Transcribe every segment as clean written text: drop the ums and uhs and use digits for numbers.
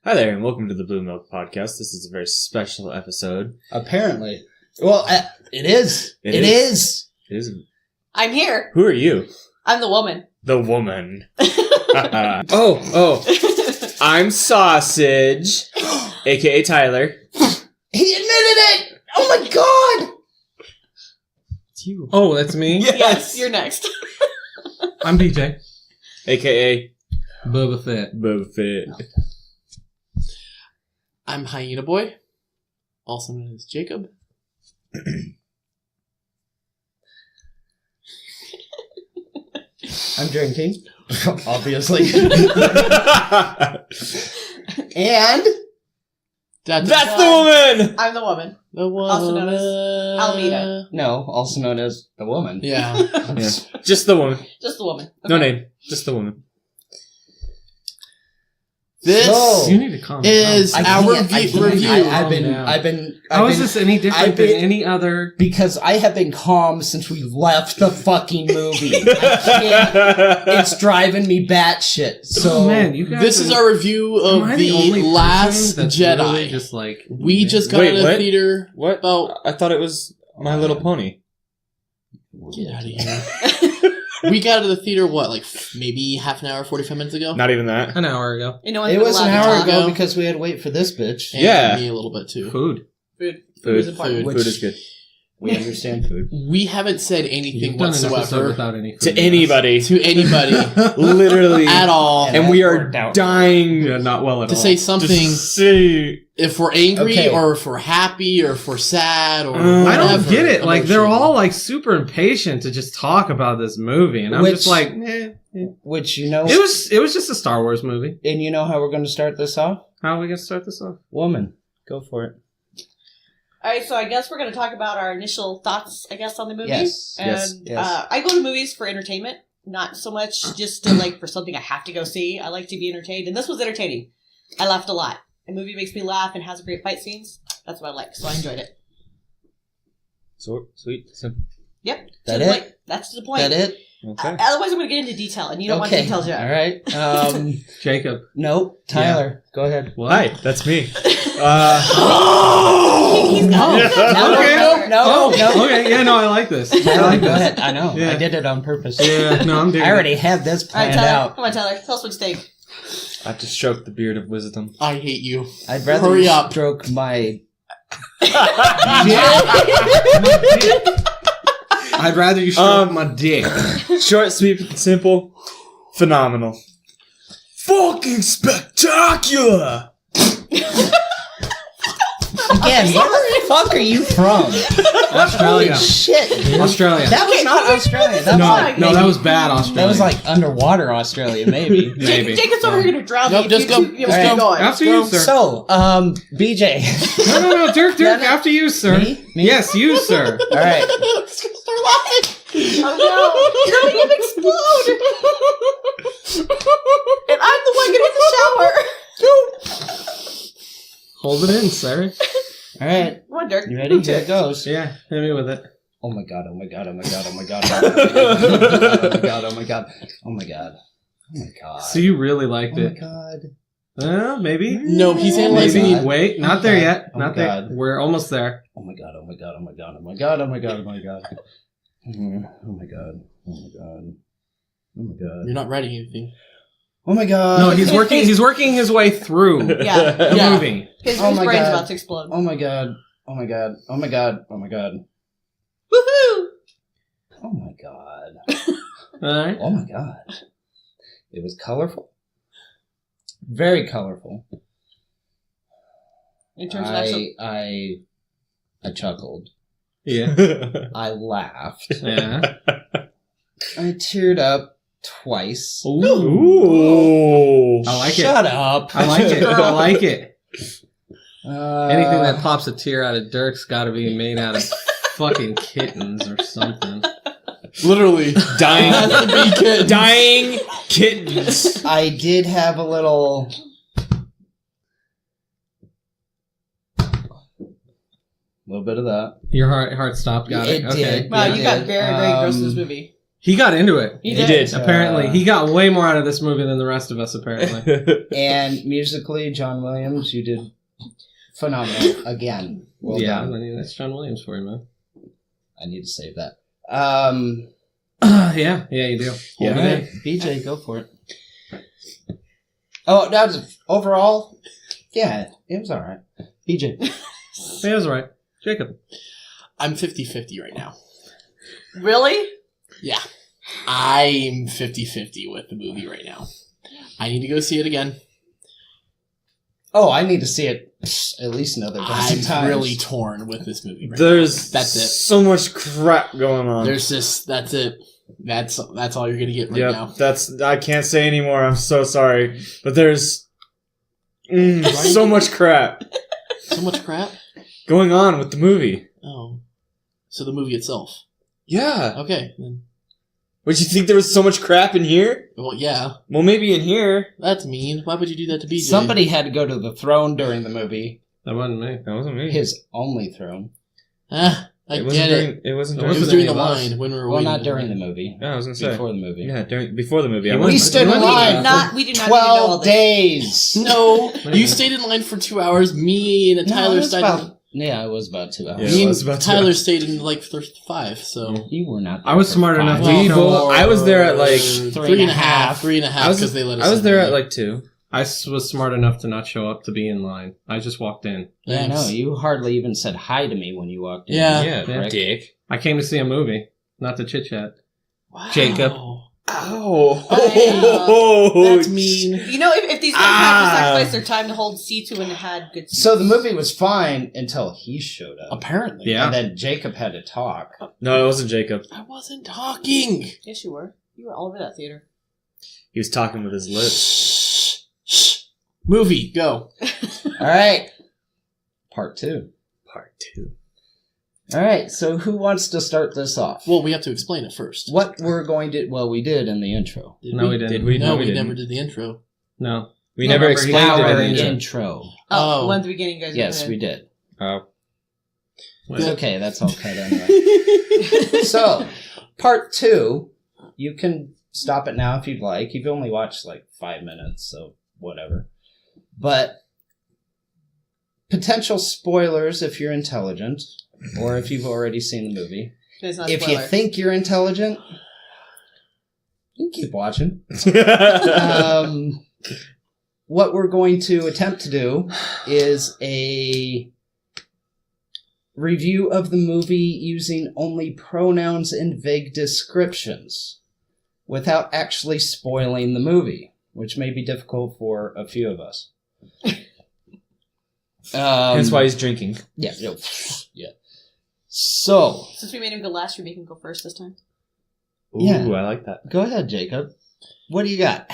Hi there, and welcome to the BlueMilk podcast. This is a very special episode. Apparently. Well, it is. It is. It is. I'm here. Who are you? I'm the woman. The woman. I'm Sausage, a.k.a. Tyler. He admitted it! Oh my god! It's you. Oh, that's me? Yes, you're next. I'm BJ. A.k.a. Boba Fett. Boba Fett. I'm Hyena Boy, also known as Jacob. I'm drinking. Obviously. And... That's the woman! I'm the woman. The woman. Also known as Almeida. No, also known as the woman. Yeah. Yeah. Just the woman. Just the woman. No Okay. name. Just the woman. This So- You need to calm is down. our I can't. review. I've been... How is this any different than any other... Because I have been calm since we left the fucking movie. I can't... It's driving me batshit. So... Oh, man, you guys This is our review of the Last Jedi. Really just like... We just got Wait, out of what? the theater. What? About I thought it was My Little Pony. get out of here. We got out of the theater. What, like maybe half an hour, 45 minutes ago? Not even that. An hour ago. You know what's It been was an allowed to hour talk? ago because we had to wait for this bitch. And Yeah. me a little bit too. Food. Food. Food. is important. Food. Food is good. We understand food. We haven't said anything You've done an episode whatsoever without any food. To anybody. to anybody Literally. at all And we are dying Yeah, not well at to all. say something. to say... If we're angry, Okay. or if we're happy, or if we're sad, or I don't whatever get it. Like, they're emotion. all, like, super impatient to just talk about this movie. And I'm Which- just like, eh. Which, you know... It was just a Star Wars movie. And you know how we're going to start this off? How are we going to start this off? Woman. Go for it. All right, so I guess we're going to talk about our initial thoughts, I guess, on the movie. Yes, And yes. I go to movies for entertainment, not so much just to, like, for something I have to go see. I like to be entertained, and this was entertaining. I laughed a lot. A movie makes me laugh and has great fight scenes. That's what I like, so I enjoyed it. So, sweet. Simple. Yep. That to the it? point. That's to the point. That it? Okay. Otherwise, I'm going to get into detail, and you don't want Okay. details yet. All right. Jacob. Nope. Tyler. Go ahead. What? Hi, that's me. He's got Yeah. No. Okay, yeah, no, I like this. I Tyler, like go this. ahead. I know. Yeah. I did it on purpose. Yeah, no, I'm doing I already had this All right, planned Tyler. out. Come on, Tyler. Tell us what you think. I have to stroke the beard of wisdom. I hate you. I'd rather Hurry you up. stroke my... I'd rather you stroke my dick. Short, sweet, simple, phenomenal. Fucking spectacular! Again, where the fuck are you from? Australia. Holy shit, dude. Australia. That was Okay, not who Australia. That No, was like no, maybe, that was bad Australia. That was like underwater Australia, maybe. Maybe. Jacob's over here going to drown Nope, me. just if go. you keep Just keep go. going. After you, sir. So, BJ. No, Dirk, No, no. after you, sir. Me? Yes, you, sir. All right. It's gonna start laughing. Oh no! You're going to explode! And I'm the one getting the shower! Hold it in, sir. All right. Come on, Dirk. You ready? Here it goes. Yeah, hit me with it. Oh my god, oh my god, oh my god, oh my god, oh my god, oh my god, oh my god, oh my god, oh my god. So you really liked Oh my it? god. No, he's analyzing Maybe. God. Wait, not Oh there my yet. God. Oh Not my there. God. We're almost there. Oh my god, oh my god, oh my god, oh my god, oh my god, oh my god. Oh my god, oh my god, oh my god. You're not writing anything. Oh my god. No, he's working. He's working his way through the Yeah. Yeah. movie. His, Oh his my brain's God. about to explode. Oh my god. Oh my god. Oh my god. Oh my god. Woohoo! Oh my god. All right. Oh my god. It was colorful. Very colorful. In terms of actual... I chuckled. Yeah. I laughed. Yeah. I teared up twice. Ooh. I like it. Shut up. I like it. I like it. Anything that Uh, pops a tear out of Dirk's got to be made out of fucking kittens or something. Literally. Dying. Has to be kittens. Dying kittens. I did have a little... little bit of that. Your heart stopped. Got it. It Okay. did. Wow, Yeah, you got did. very, very gross in this movie. He got into it. He He did. Apparently, he got way more out of this movie than the rest of us. Apparently, And musically, John Williams, you did phenomenal again. Well yeah. I done. mean, that's John Williams for you, man. I need to save that. Yeah, you do. All Yeah, right, BJ, go for it. Oh, that was overall. Yeah, it was all right. BJ, Yeah, that's right. Jacob. I'm 50-50 right now. Really? Yeah. I'm 50-50 with the movie right now. I need to go see it again. oh, I need to see it at least another dozen I'm times. really torn with this movie right There's That's it. so much crap going now. on. There's just, that's it. That's all you're going to get right Yep, now. I can't say anymore. I'm so sorry. But there's so much crap So much crap? going on with the movie. Oh. So the movie itself. Yeah. Okay. Then. Would you think there was so much crap in here? Well, yeah. Well, maybe in here. That's mean. Why would you do that to BJ? Somebody had to go to the throne during the movie. That wasn't me. That wasn't me. His only throne. I It get wasn't it. during, it wasn't It during It was wasn't during any the of us. line when we were Well, waiting. not during the movie. Yeah, I was gonna say. Before the movie. Yeah, before the movie. I He We wasn't. stood in wasn't- line We do not need to know 12 all this. days. No, What you is it? stayed in line for 2 hours. Me and No, Tyler it was stayed. yeah, it was about 2 hours. Yeah, Me it and was about 2 Tyler hours. stayed in like 5. So You were not. I was there smart for enough 5 to- We No. both. I was there at like. 3.5. 3.5 I was because they let us. I was in there early. at like 2. I was smart enough to not show up to be in line. I just walked in. Yeah, no, Thanks. you hardly even said hi to me when you walked in. Yeah. Yeah, Correct. dick. I came to see a movie, not to chit chat. Wow. Jacob. Oh, That's mean. You know, if these guys had to sacrifice their time to hold seats when it had good seats. So the movie was fine until he showed up. Apparently, Yeah. And then Jacob had to talk. No, it wasn't Jacob. I wasn't talking. Yes, you were. You were all over that theater. He was talking with his lips. Shh. Shh. Movie, go. All right. Part 2. Part 2. All right, so who wants to start this off? Well, we have to explain it first. What we're going to... Well, we did in the intro. No, we didn't. Did we? No, No, we we never didn't. did the intro. No. We No, never remember, he explained it Our in the intro. intro. Oh, Oh. one at the beginning, you guys. Yes, we did. Oh. It's okay, that's all cut anyway. So, part 2, you can stop it now if you'd like. You've only watched like 5 minutes, so whatever. But potential spoilers if you're intelligent, or if you've already seen the movie. It's not a If you spoiler. think you're intelligent, you can keep watching. What we're going to attempt to do is a review of the movie using only pronouns and vague descriptions without actually spoiling the movie, which may be difficult for a few of us. That's why he's drinking. Yeah. Yeah. So, Since we made him go last, you're making him go first this time. Ooh, Yeah. I like that. go ahead, Jacob. What do you got?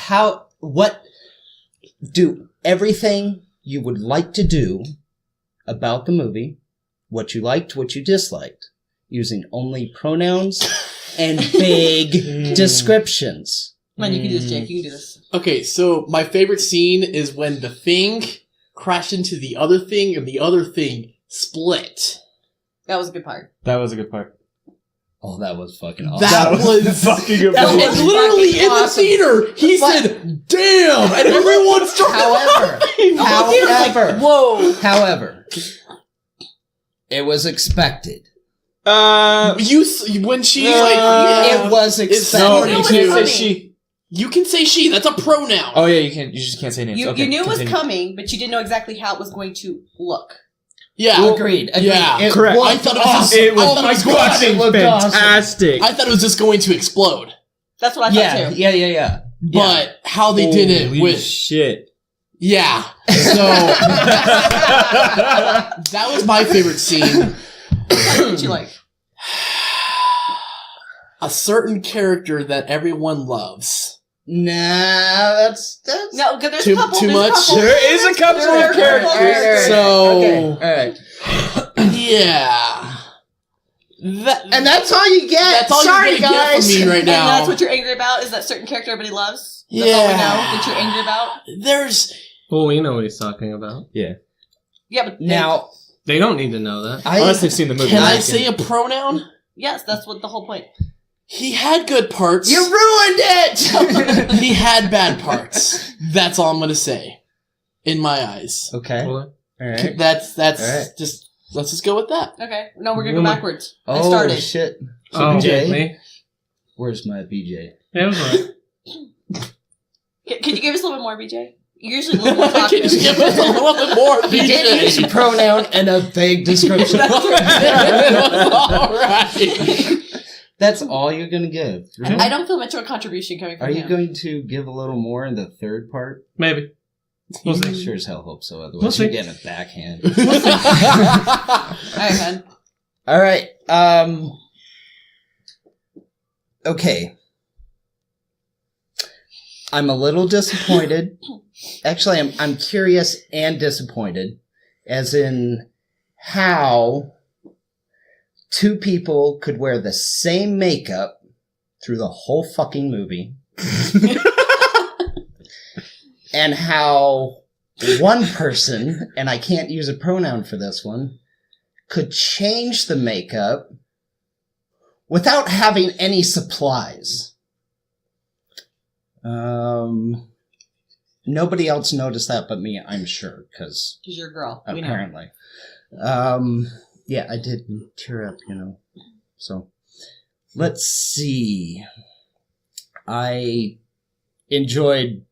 Do everything you would like to do about the movie, what you liked, what you disliked, using only pronouns and vague descriptions. Come on, you can do this, Jake. You can do this. Okay, so my favorite scene is when the thing crashed into the other thing and the other thing split. That was a good part. That was a good part. Oh, that was fucking awesome. That was fucking good. That And was literally fucking in the awesome. theater, he But- said, "Damn!" and everyone started laughing. However, it was expected. When she's like, yeah, It was it's expected. You you know can't what's say funny? she. you can say she. That's a pronoun. Oh yeah, you can. You just can't say names. You, Okay, you knew it was continue. coming, but you didn't know exactly how it was going to look. Yeah, Agreed. Yeah, It correct. was I thought it was awesome. It was Oh my God, fucking it looked awesome. fantastic. I thought it was just going to explode, That's what I thought Yeah, too. yeah. but how they did it Holy with shit. yeah. So that was my favorite scene. What did you like? A certain character that everyone loves. Nah, that's No, because there's Too- a couple. too there's much? A couple. There is a couple There are of a couple characters. So okay. All right. yeah, And that's all you get. that's all Sorry, you're gonna get guys. from me right And now. that's what you're angry about? Is that certain character everybody loves? That's all we know that you're angry about? There's Well, we know what he's talking about. Yeah, but Now, They don't need to know that. I Unless they've seen the movie. can I Can- say a pronoun? yes, that's what the whole point. He had good parts. You ruined it! He had bad parts. That's all I'm gonna say. In my eyes. Okay. Hold on. All right. That's All right. just let's just go with that. Okay. No, we're gonna go backwards. I Oh, started. shit. So Oh, BJ? me? Where's my BJ? Yeah, it was right. Can you give us a little bit more, BJ? You're usually a little more Can you talkative. give us a little bit more, He did use a BJ? pronoun and a vague description. Alright. That's all you're going to give. Really? I don't feel much of a contribution coming from Are you him. going to give a little more in the third part? Maybe. We'll I see. sure as hell hope so. Otherwise, We'll see. you're getting a backhand. All right, man. All right. Okay. I'm a little disappointed. Actually, I'm curious and disappointed, as in how two people could wear the same makeup through the whole fucking movie, and how one person, and I can't use a pronoun for this one, could change the makeup without having any supplies. Nobody else noticed that but me, I'm sure, because Because you're a girl. We know. apparently. Yeah, I did tear up, So, let's see. I enjoyed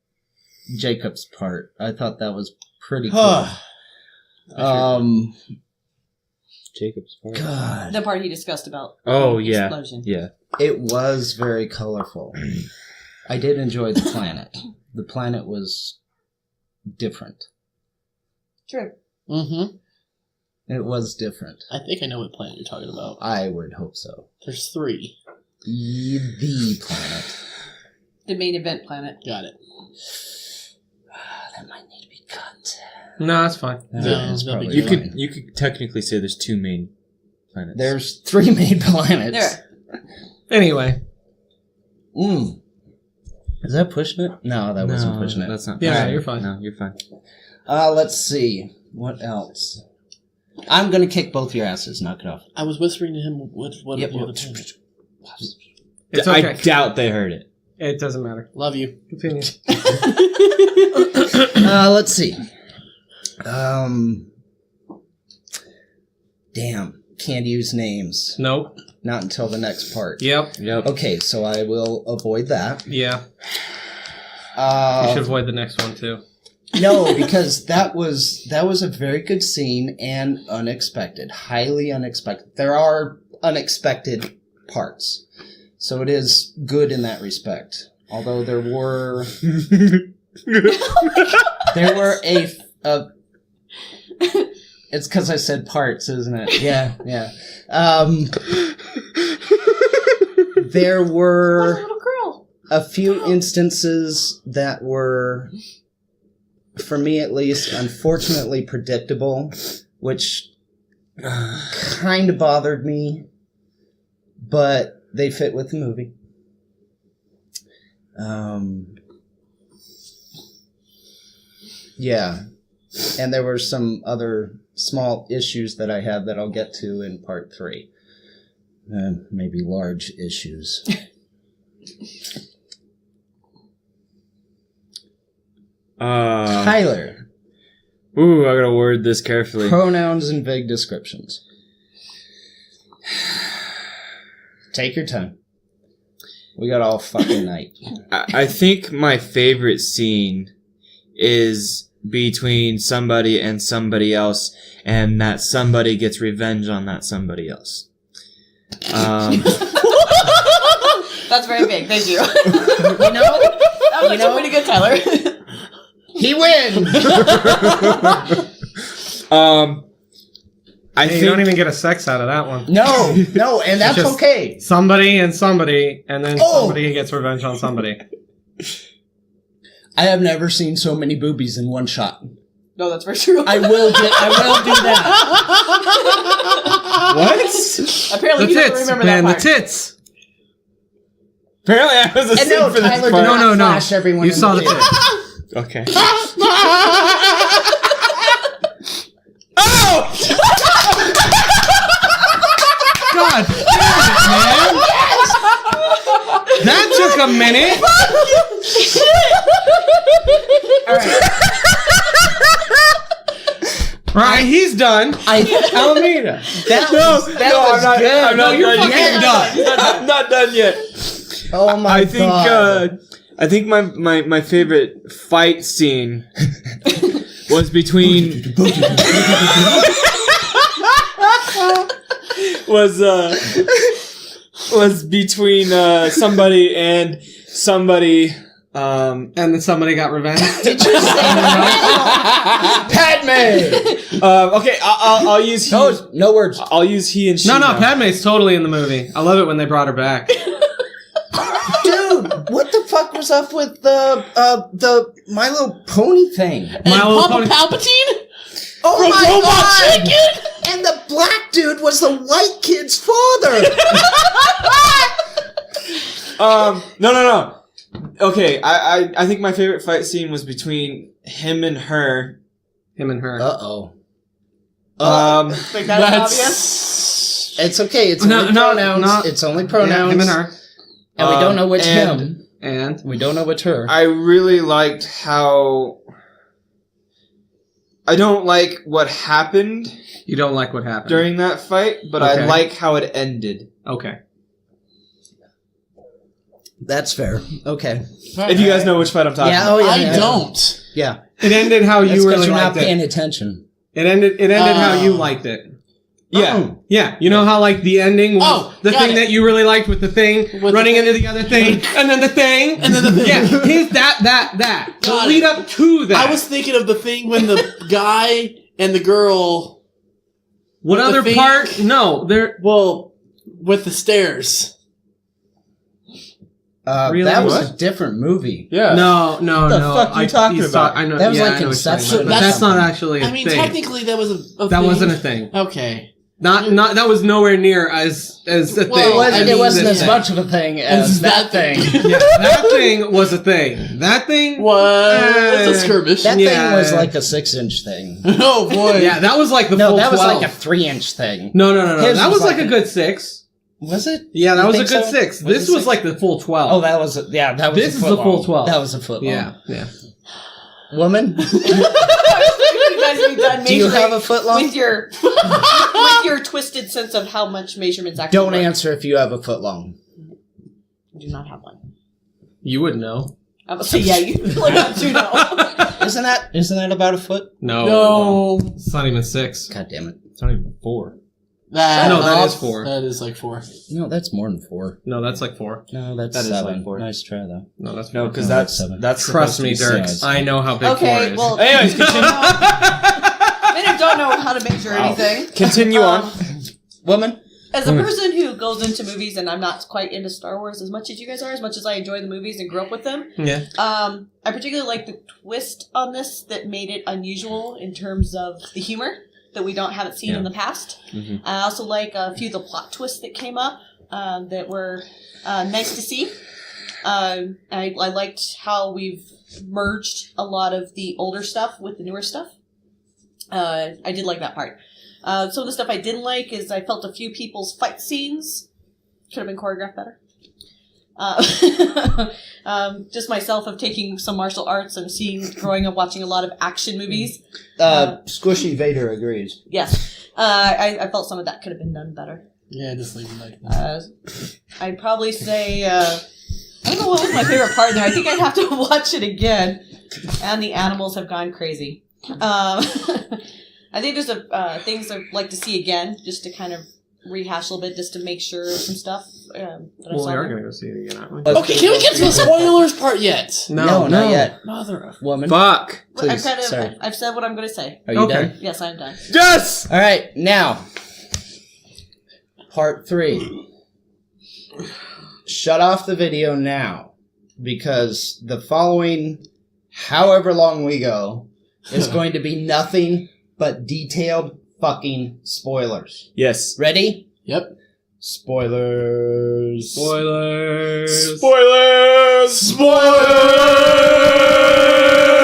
Jacob's part. I thought that was pretty cool. Jacob's part. God. The part he discussed about. Oh, the yeah. Explosion. Yeah. It was very colorful. I did enjoy the planet. The planet was different. True. Mm-hmm. It was different. I think I know what planet you're talking about. I would hope so. There's 3. The planet. The main event planet. Got it. That might need to be cut. No, that's fine. No, It's no probably big You deal. fine. could technically say there's 2 main planets. There's 3 main planets. There. Anyway. Is that pushing it? No, that wasn't pushing it. That's not. Yeah, Alright. you're fine. No, you're fine. Let's see. What else? I'm gonna kick both your asses. Knock it off. I was whispering to him what Yep. the other planet. It's I okay. doubt they heard it. It doesn't matter. Love you. Continue. Let's see. Damn. Can't use names. Nope. Not until the next part. Yep. Yep. Okay, so I will avoid that. Yeah. You should Uh, avoid the next one too. no, because that was a very good scene and unexpected. Highly unexpected. There are unexpected parts. So it is good in that respect. Although there were it's because I said parts, isn't it? Yeah. There What a were little girl. a few instances that were, for me at least, unfortunately predictable, which kind of bothered me, but they fit with the movie. Yeah. And there were some other small issues that I had that I'll get to in part 3. Maybe large issues. Tyler. Ooh, I gotta word this carefully. Pronouns and vague descriptions. Take your time. We got all fucking night. I think my favorite scene is between somebody and somebody else, and that somebody gets revenge on that somebody else. That's very big. Thank you. You know, That was actually pretty good, Tyler. he wins! I Hey, think you don't even get a sex out of that one. No, and that's Just- okay. Somebody and somebody, and then Oh! somebody gets revenge on somebody. I have never seen so many boobies in one shot. No, that's very true. I will do that. what? Apparently, The you don't tits, remember man, that the part. tits. Apparently, I was And asleep no, for this Tyler part. did not No. flash everyone You in saw the theater. tits. Okay. Oh! God damn it, man! a minute. All right. Right, he's done. Alameda. That was good. I'm not you're done fucking yet. done. I'm not done yet. Oh my god. I think my favorite fight scene was between was between somebody and somebody. And then somebody got revenge. Did you say Padme? Okay, I'll use he. No words. I'll use he and she. No, now. Padme's totally in the movie. I love it when they brought her back. Dude, what the fuck was up with the My Little Pony thing? And My Little Papa Pony- Palpatine? Oh From my Robot god! Chicken? And the black dude was the white kid's father. No. Okay, I think my favorite fight scene was between him and her. Him and her. Uh-oh. Like that's obvious. It's okay. It's No, only no, pronouns. not- It's only Yeah, pronouns. him and her. And we don't know which and- him. And We don't know which her. I really liked how. I don't like what happened you don't like what happened. during that fight, but Okay. I like how it ended. Okay. That's fair. Okay. If you guys know which fight I'm talking Yeah. about. Oh yeah. I yeah. don't. Yeah. It ended how That's you 'cause really you're not liked paying it. attention. It ended how you liked it. Yeah. Oh. Yeah, you know how like the ending was Oh, the got thing it. that you really liked with the thing With running the into the other thing and then the thing And then the thing. Yeah, here's that. The Got lead it. up to that. I was thinking of the thing when the guy and the girl. what with the other thing- part? No, there. Well, with the stairs. Really? That was What? a different movie. Yeah. No. What the fuck you talking he's about? I know. That was yeah, like I know what you're saying, Inception. but that's not actually a I mean, thing. technically, that was a that thing. wasn't a thing. Okay. Not that was nowhere near as a Well, thing. It wasn't as thing. much of a thing as that thing. Yeah, that thing was a thing. That thing. What? It's a skirmish. That Yeah. thing was like a 6-inch thing. Oh boy. Yeah, that was like the No, full that was 12. like a 3-inch thing. No. His That was was like like a good 6. Was it? Yeah, that You was a think good so? 6. Was This it was 6? like the full 12. Oh, that was that was. This a is foot the full long. 12. That was a foot long. Yeah. Woman, You guys be done do you measuring have a foot long? with your twisted sense of how much measurements actually Don't work. answer if you have a foot long. I do not have one. You would know. I would say, yeah, you like that too know. Isn't that about a foot? No. No. It's not even 6. God damn it! It's not even 4. No, that is 4. That is like 4. No, that's more than 4. No, that's like 4. No, that's That is 7. like 4. Nice try though. No, that's 4. No, because No, that's that's 7. that's Trust supposed me, to be Dirk. 6. I know how big 4 Okay, is. well, Anyways, continue. men who don't know how to measure anything. Continue on. Woman, As a person who goes into movies, and I'm not quite into Star Wars as much as you guys are, as much as I enjoy the movies and grew up with them, Yeah. I particularly like the twist on this that made it unusual in terms of the humor that we haven't seen in the past. Mhm. I also like a few of the plot twists that came up that were nice to see. I liked how we've merged a lot of the older stuff with the newer stuff. I did like that part. Some of the stuff I didn't like is I felt a few people's fight scenes could have been choreographed better. Just myself of taking some martial arts and growing up watching a lot of action movies. Squishy Vader agrees. Yes. I felt some of that could have been done better. Yeah, just leave it like that. I'd probably say, I don't know what was my favorite part there. I think I'd have to watch it again. And the animals have gone crazy. I think there's things I'd like to see again, just to kind of rehash a little bit, just to make sure of some stuff. We are going to go see it again, aren't we? Okay, can we get to the spoilers part yet? No, not yet. Mother of... Woman. Fuck. Please, sorry. I've said what I'm going to say. Are you Okay. done? Yes, I'm done. Yes. All right, now part 3. Shut off the video now, because the following, however long we go, is going to be nothing but detailed fucking spoilers. Yes. Ready? Yep. Spoilers. Spoilers.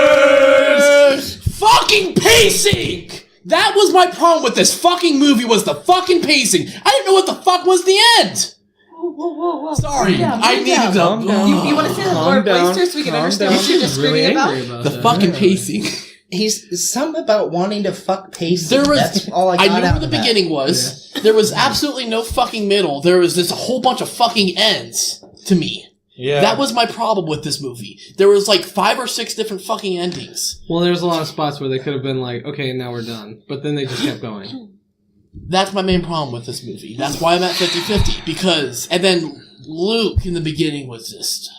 Spoilers! Fucking pacing! That was my problem with this fucking movie, was the fucking pacing. I didn't know what the fuck was the end. Whoa. Sorry, Calm down, I calm needed down. Calm to. down. You want to say the Calm Lord down, Oyster so we can calm understand down. what you're She's really screaming about? angry about The that. fucking pacing. He's something about wanting to fuck pacing. There was. That's all I got I knew out where of the that. beginning was. There was absolutely no fucking middle. There was this whole bunch of fucking ends to me. Yeah. That was my problem with this movie. There was like 5 or 6 different fucking endings. Well, there's a lot of spots where they could have been like, okay, now we're done. But then they just kept going. That's my main problem with this movie. That's why I'm at 50-50. Because, and then Luke in the beginning was just...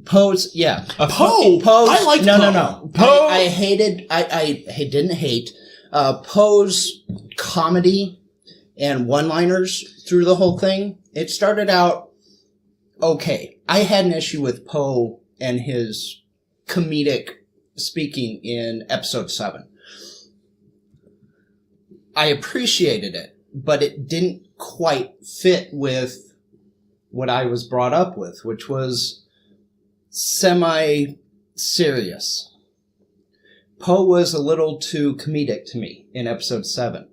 Poe's, yeah. Poe! Poe's, I liked no, Poe. no. Poe- I hated, I didn't hate, Poe's comedy and one-liners through the whole thing. It started out okay. I had an issue with Poe and his comedic speaking in episode 7. I appreciated it, but it didn't quite fit with what I was brought up with, which was semi-serious. Poe was a little too comedic to me in episode 7.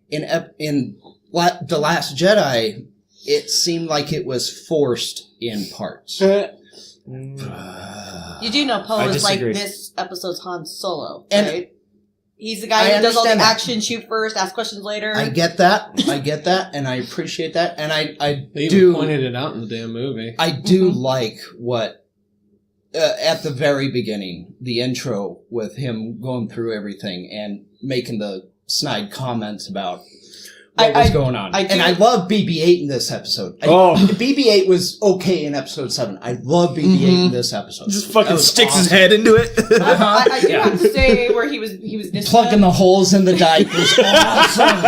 In The Last Jedi, it seemed like it was forced in parts. You do know Poe I is like disagree. this episode's Han Solo, And- right? He's the guy I who does all the understand that. action, shoot first, ask questions later. I get that, and I appreciate that, and I They even do pointed it out in the damn movie. I do like what at the very beginning, the intro with him going through everything and making the snide comments about what was going on. I do- And I love BB-8 in this episode. Oh. BB-8 was okay in episode 7. I love BB-8 in this episode. Just That fucking was sticks his awesome. head into it. I do Yeah. have to say where he was Plugging the holes in the dike was awesome.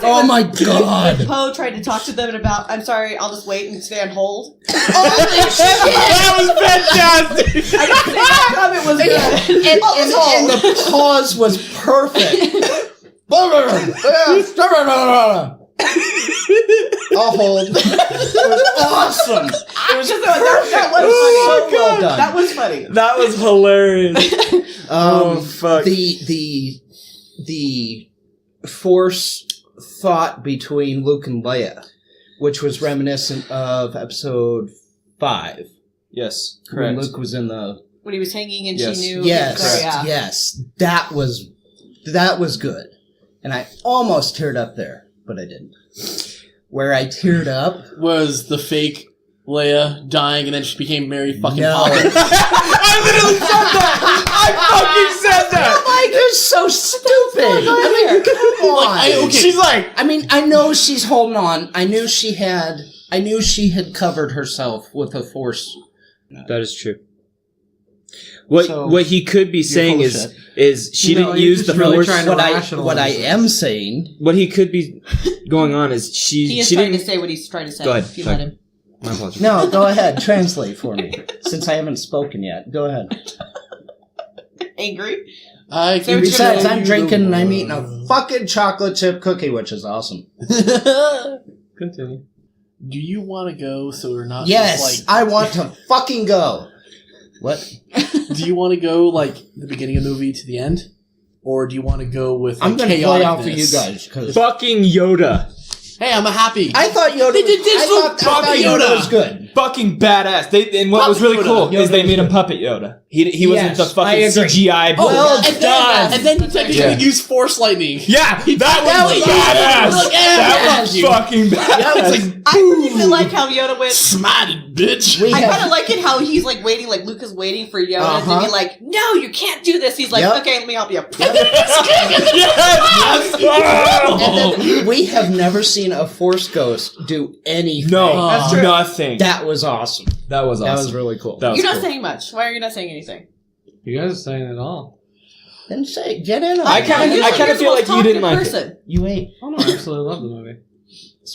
Oh my god. Poe tried to talk to them about, I'm sorry, I'll just wait and stay on hold. That was fantastic. I didn't say that comment was good. And the pause was perfect. I'll hold. It was awesome. It was that was so funny. well done. That was funny. That was hilarious. Oh, fuck. The force thought between Luke and Leia, which was reminiscent of episode 5. Yes, When correct. Luke was in the When he was hanging and Yes. she knew. yes, So, yeah. yes, that was good, and I almost teared up there, but I didn't. Where I teared up, Was the fake Leia dying and then she became Mary fucking No. Poppins? I literally said that. I fucking said that. like, you're so stupid. I mean, come on. Like, okay. She's like, I mean, I know she's holding on. I knew she had covered herself with a force. that is true. What So, what he could be saying full of is shit. she No, didn't you're use just the really force. trying to What I rationalize it. am saying, What he could be going on is He is she trying didn't. to say what he's trying to say. Go ahead. If you Sorry. let him. My apologies. no, go ahead, translate for me, since I haven't spoken yet. Go ahead. Angry. I Say what you're Besides, gonna I'm drinking and I'm eating a fucking chocolate chip cookie, which is awesome. Continue. Do you want to go so we're not Yes, just I want to fucking go. What? do you want to go like the beginning of the movie to the end? Or do you want to go with like, I'm going to play out for chaoticness? you guys, because Fucking Yoda. Hey, I'm happy. I thought Yoda They did digital I thought Puppet Yoda Yoda. was good. Fucking badass. And what was Puppet really Yoda. cool is they Yoda made was him puppet Yoda. He wasn't Yes, the I fucking agree. CGI. Oh, Well and done. then he technically Yeah. used Force Lightning. Yeah, that was was badass. like, yeah, That fuck was you. fucking badass. It's like, I really like how Yoda went. smatted, bitch. We I have- kind of like it how he's like waiting, like Luke is waiting for Yoda Uh-huh. to be like, "No, you can't do this." He's like, Yep. "Okay, let me help you." Yes! And then we have never seen a Force Ghost do anything. No, That's true. nothing. That was awesome. That was awesome. That was really cool. That was You're not cool. saying much. Why are you not saying anything? You guys are saying it all. Then say, get in on I it. kinda- You're I kinda the feel most like you didn't talkative like it. person. You ain't. Oh no, I absolutely love the movie.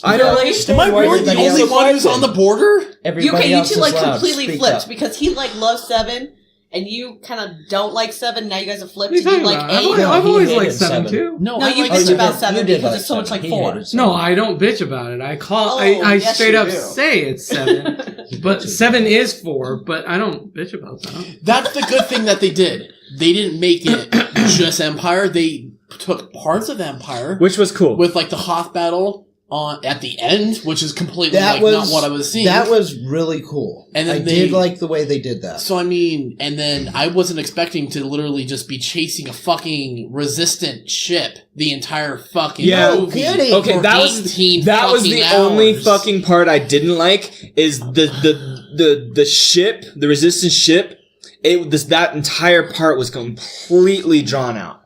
I don't Really? understand Am I why really the everybody only else one who's likes on it. the border? Everybody You else two is like loud. completely Speak flipped up. because he like loves 7, and you kind of don't like 7. Now you guys have flipped. What are you And you talking like about? 8. No, I've he always hated liked 7 7. too. No, No, I you like bitch you about did. 7 You did because like it's so much 7. like He 4. hated 7. No, I don't bitch about it. I Oh, yes, straight you up do. say it's 7. But 7 is 4, but I don't bitch about that. That's the good thing that they did. They didn't make it just Empire. They took parts of Empire Which was cool. with like the Hoth battle at the end, which is completely not what I was seeing. That was really cool. And then I did like the way they did that. So, I mean, and then I wasn't expecting to literally just be chasing a fucking resistant ship the entire fucking movie. Okay, for that was 18 the fucking only hours. fucking part I didn't like is the ship, the resistance ship. That entire part was completely drawn out.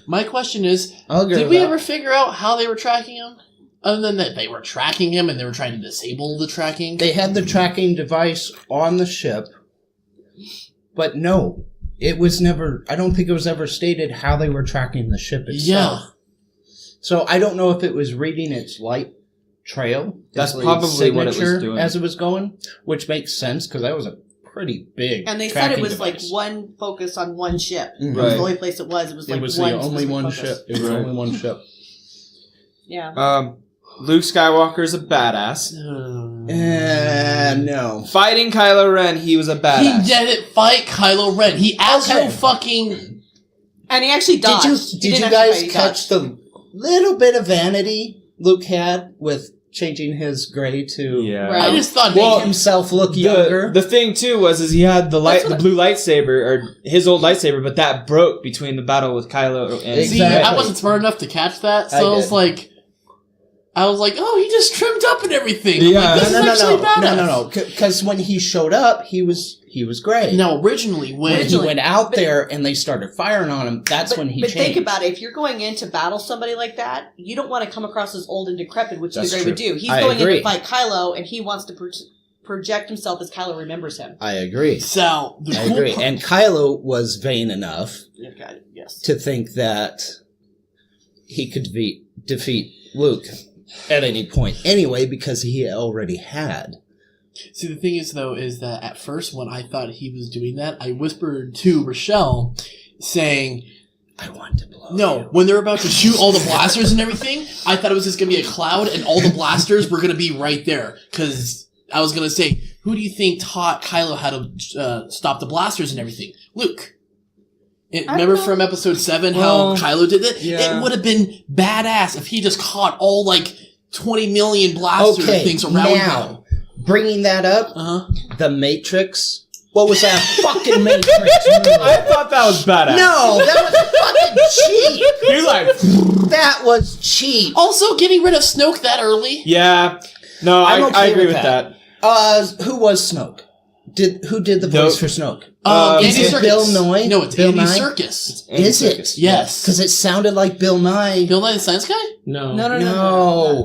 My question is, I'll agree did with we that. ever figure out how they were tracking him? Other than that, they were tracking him and they were trying to disable the tracking. They had the tracking device on the ship, but no, it was never. I don't think it was ever stated how they were tracking the ship itself. Yeah. So I don't know if it was reading its light trail. That's its probably what it was signature doing. as it was going, which makes sense because that was a pretty big. And they said it tracking was device. like one focus on one ship. Mhm. It was Right. the only place it was. It was like It was one the only specific one focus. ship. It was Right. only one ship. Yeah. Luke Skywalker's a badass. No. Fighting Kylo Ren, he was a He badass. didn't fight Kylo Ren. He astro Okay. fucking... And he actually dodged. He Did you didn't guys actually fight, he catch the little bit of vanity Luke had with changing his gray to Yeah. Right. I just thought make Well, himself look younger? The thing too was he had the That's what- blue lightsaber, or his old lightsaber, but that broke between the battle with Kylo and See, Exactly. I wasn't smart enough to catch that, so I was did. like... oh, he just trimmed up and everything. I'm Yeah. like, this is actually badass. no. Because when he showed up, he was gray. No, originally, when... When he went out there and they started firing on him, that's when he But changed. think about it. If you're going in to battle somebody like that, you don't want to come across as old and decrepit, which That's the Grey would true. do. He's I going in agree. to fight Kylo, and he wants to project himself as Kylo remembers him. I agree. So, the I cool agree. part- And Kylo was vain enough Okay, yes. to think that he could defeat Luke at any point anyway, because he already had. See, the thing is, though, is that at first, when I thought he was doing that, I whispered to Rochelle, saying, I want to blow no, you. when they're about to shoot all the blasters and everything, I thought it was just going to be a cloud and all the blasters were going to be right there. Because I was going to say, who do you think taught Kylo how to stop the blasters and everything? Luke. Remember know. from episode 7 Well, how Kylo did it? yeah. It would have been badass if he just caught all, 20 million blaster things around him. now, bringing that up, Uh-huh. The Matrix. What was that fucking Matrix movie? I thought that was badass. No, that was fucking cheap. You're like, That was cheap. Also, getting rid of Snoke that early. yeah. No, I'm I okay agree with with that. that. Who was Snoke? Who did the voice for Snoke? Andy is it Serkis. Bill Nye? No, it's Bill Andy Nye? Serkis. Is it? Yes. Because it sounded like Bill Nye. Bill Nye the Science Guy? No. No,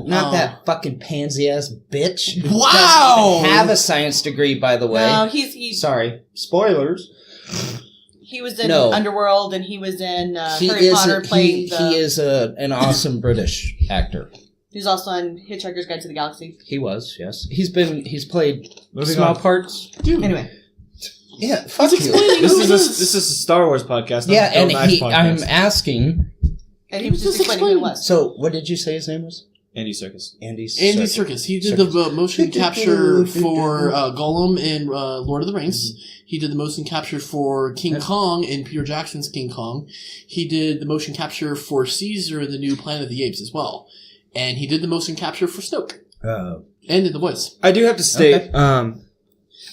not Oh. that fucking pansy ass bitch. Who Wow! doesn't even have a science degree, by the way. No, he's Sorry, spoilers. he was in No. Underworld, and he was in He Harry is Potter playing he is an awesome British actor. He's also on Hitchhiker's Guide to the Galaxy. He was, yes. He's played Moving small on. parts. Dude. Anyway, Yeah, fuck you. This is a Star Wars podcast. Not Yeah, a and Bill Nye podcast. I'm asking. and he was just explaining who it was. So, what did you say his name was? Andy Serkis. Andy Serkis. He did the motion capture for Gollum in Lord of the Rings. He did the motion capture for King Kong in Peter Jackson's King Kong. He did the motion capture for Caesar in the new Planet of the Apes as well. And he did the motion capture for Snoke. And did the voice. I do have to state, Okay.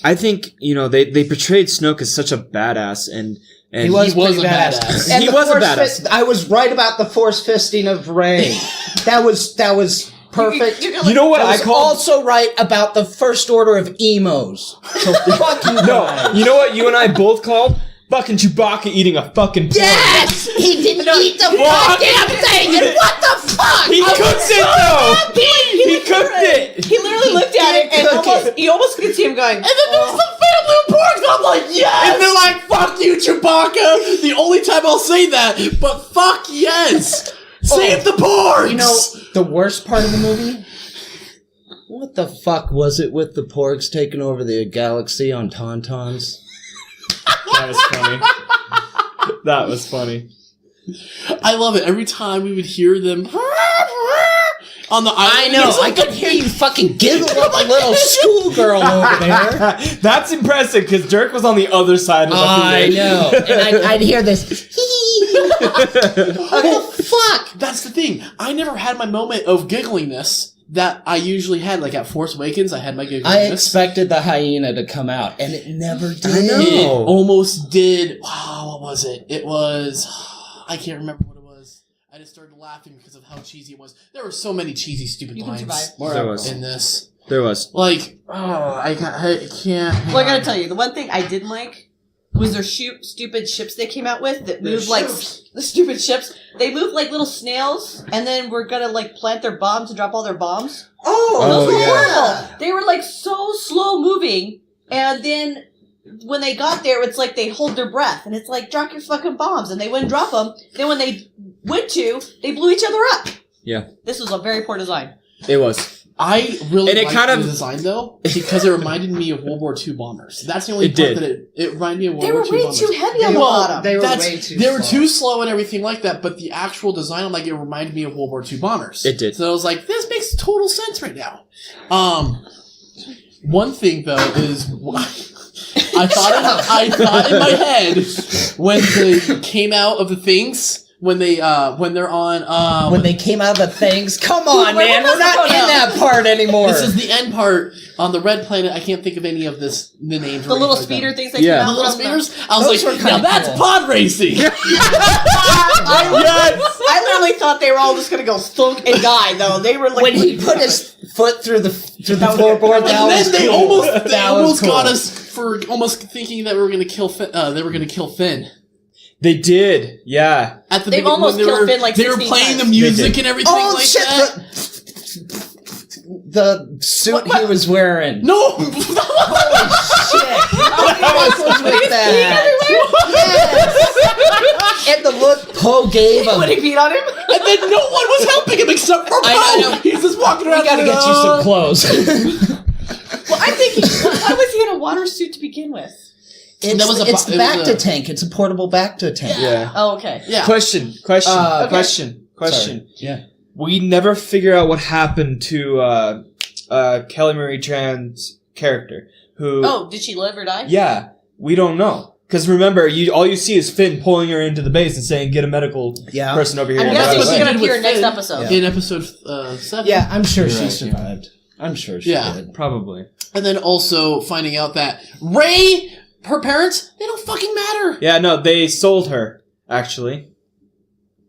I think, they portrayed Snoke as such a badass, and He was was pretty a badass. badass. And He the was a force badass. I was right about the force fisting of Rey. that was perfect. you know what I I was called? also right about the first order of emos. So fuck you No, guys. you know what you and I both called? Fucking Chewbacca eating a fucking pork. Yes! He didn't eat the goddamn thing! And what the fuck? He cooked it though! He cooked it! He literally looked at it and you almost could see him going. And then there's the family of porks. And I'm like, yes! And they're like, fuck you, Chewbacca! The only time I'll say that, but fuck yes! Save the porks! You know, the worst part of the movie? What the fuck was it with the porgs taking over the galaxy on Tauntauns? That was funny. That was funny. I love it. Every time we would hear them on the island. I know, I could hear you fucking giggle like a little schoolgirl over there. That's impressive, because Dirk was on the other side of the I thing. know. And I'd hear this. What the fuck? That's the thing. I never had my moment of gigglingness that I usually had. Like at Force Awakens, I had my gig. I expected the hyena to come out, and it never did. I know. It almost did. Wow, what was it? It was. I can't remember what it was. I just started laughing because of how cheesy it was. There were so many cheesy, stupid You can lines survive. There was. in this. There was. Like, I can't. Well, I gotta tell you, the one thing I didn't like was their stupid ships they came out with that moved like the stupid ships. They moved like little snails, and then we're gonna like plant their bombs and drop all their bombs. Oh, Those were yeah. horrible. They were like so slow moving, and then when they got there, it's like they hold their breath, and it's like drop your fucking bombs, and they wouldn't drop them. Then when they went to, they blew each other up. Yeah. This was a very poor design. It was. I really And it liked kind of- the design though because it reminded me of World War II bombers. That's the only It part did. that it reminded me of World They War were II way bombers. too heavy on the Well, bottom. They were That's- way too They were slow. too slow and everything like that, but the actual design, I'm like, it reminded me of World War II bombers. It did. So I was like, this makes total sense right now. One thing though is, I thought in my head when they came out of the things. When they're on, When they came out of the things, come on, Wait, man, what we're was not the in that part anymore. this is the end part on the red planet. I can't think of any of the names. The or little anything like speeder that. things that Yeah. came The out little from speeders. I was Those were like, kinda now that's cool. pod racing. I literally thought they were all just gonna go thunk and die. Though they were like when he put his foot through the floorboard, that And was then they cool. almost That was cool. got us for almost thinking that we were going to kill Finn. They were going to kill Finn. They did. Yeah. At the They've beginning, almost when they killed were, Finn, like, they were 16 playing times. the music They did. and everything Oh like shit! that. The suit he was wearing. No, Shit! What was with that? Yes. And the look Poe gave him. when he beat on him. and then no one was helping him except for I know. Poe. He's just walking We around. gotta get you some clothes. Well, I'm thinking, why was he in a water suit to begin with? It's That was a- it's it was back to a- tank. It's a portable back to tank. Yeah. Oh, okay. Yeah. Question. Okay. Question. Sorry. Yeah. We never figure out what happened to Kelly Marie Tran's character. Who? Oh, did she live or die? Yeah. We don't know. Because remember, all you see is Finn pulling her into the base and saying, "Get a medical Yeah. person over here." I'm and guessing blah, she's blah, gonna With appear next Finn. episode. In episode 7. Yeah, I'm sure You're she right, survived. I'm sure she Yeah. did. blah. Probably. And then also finding out that Rey, her parents, they don't fucking matter. Yeah. No, they sold her. Actually.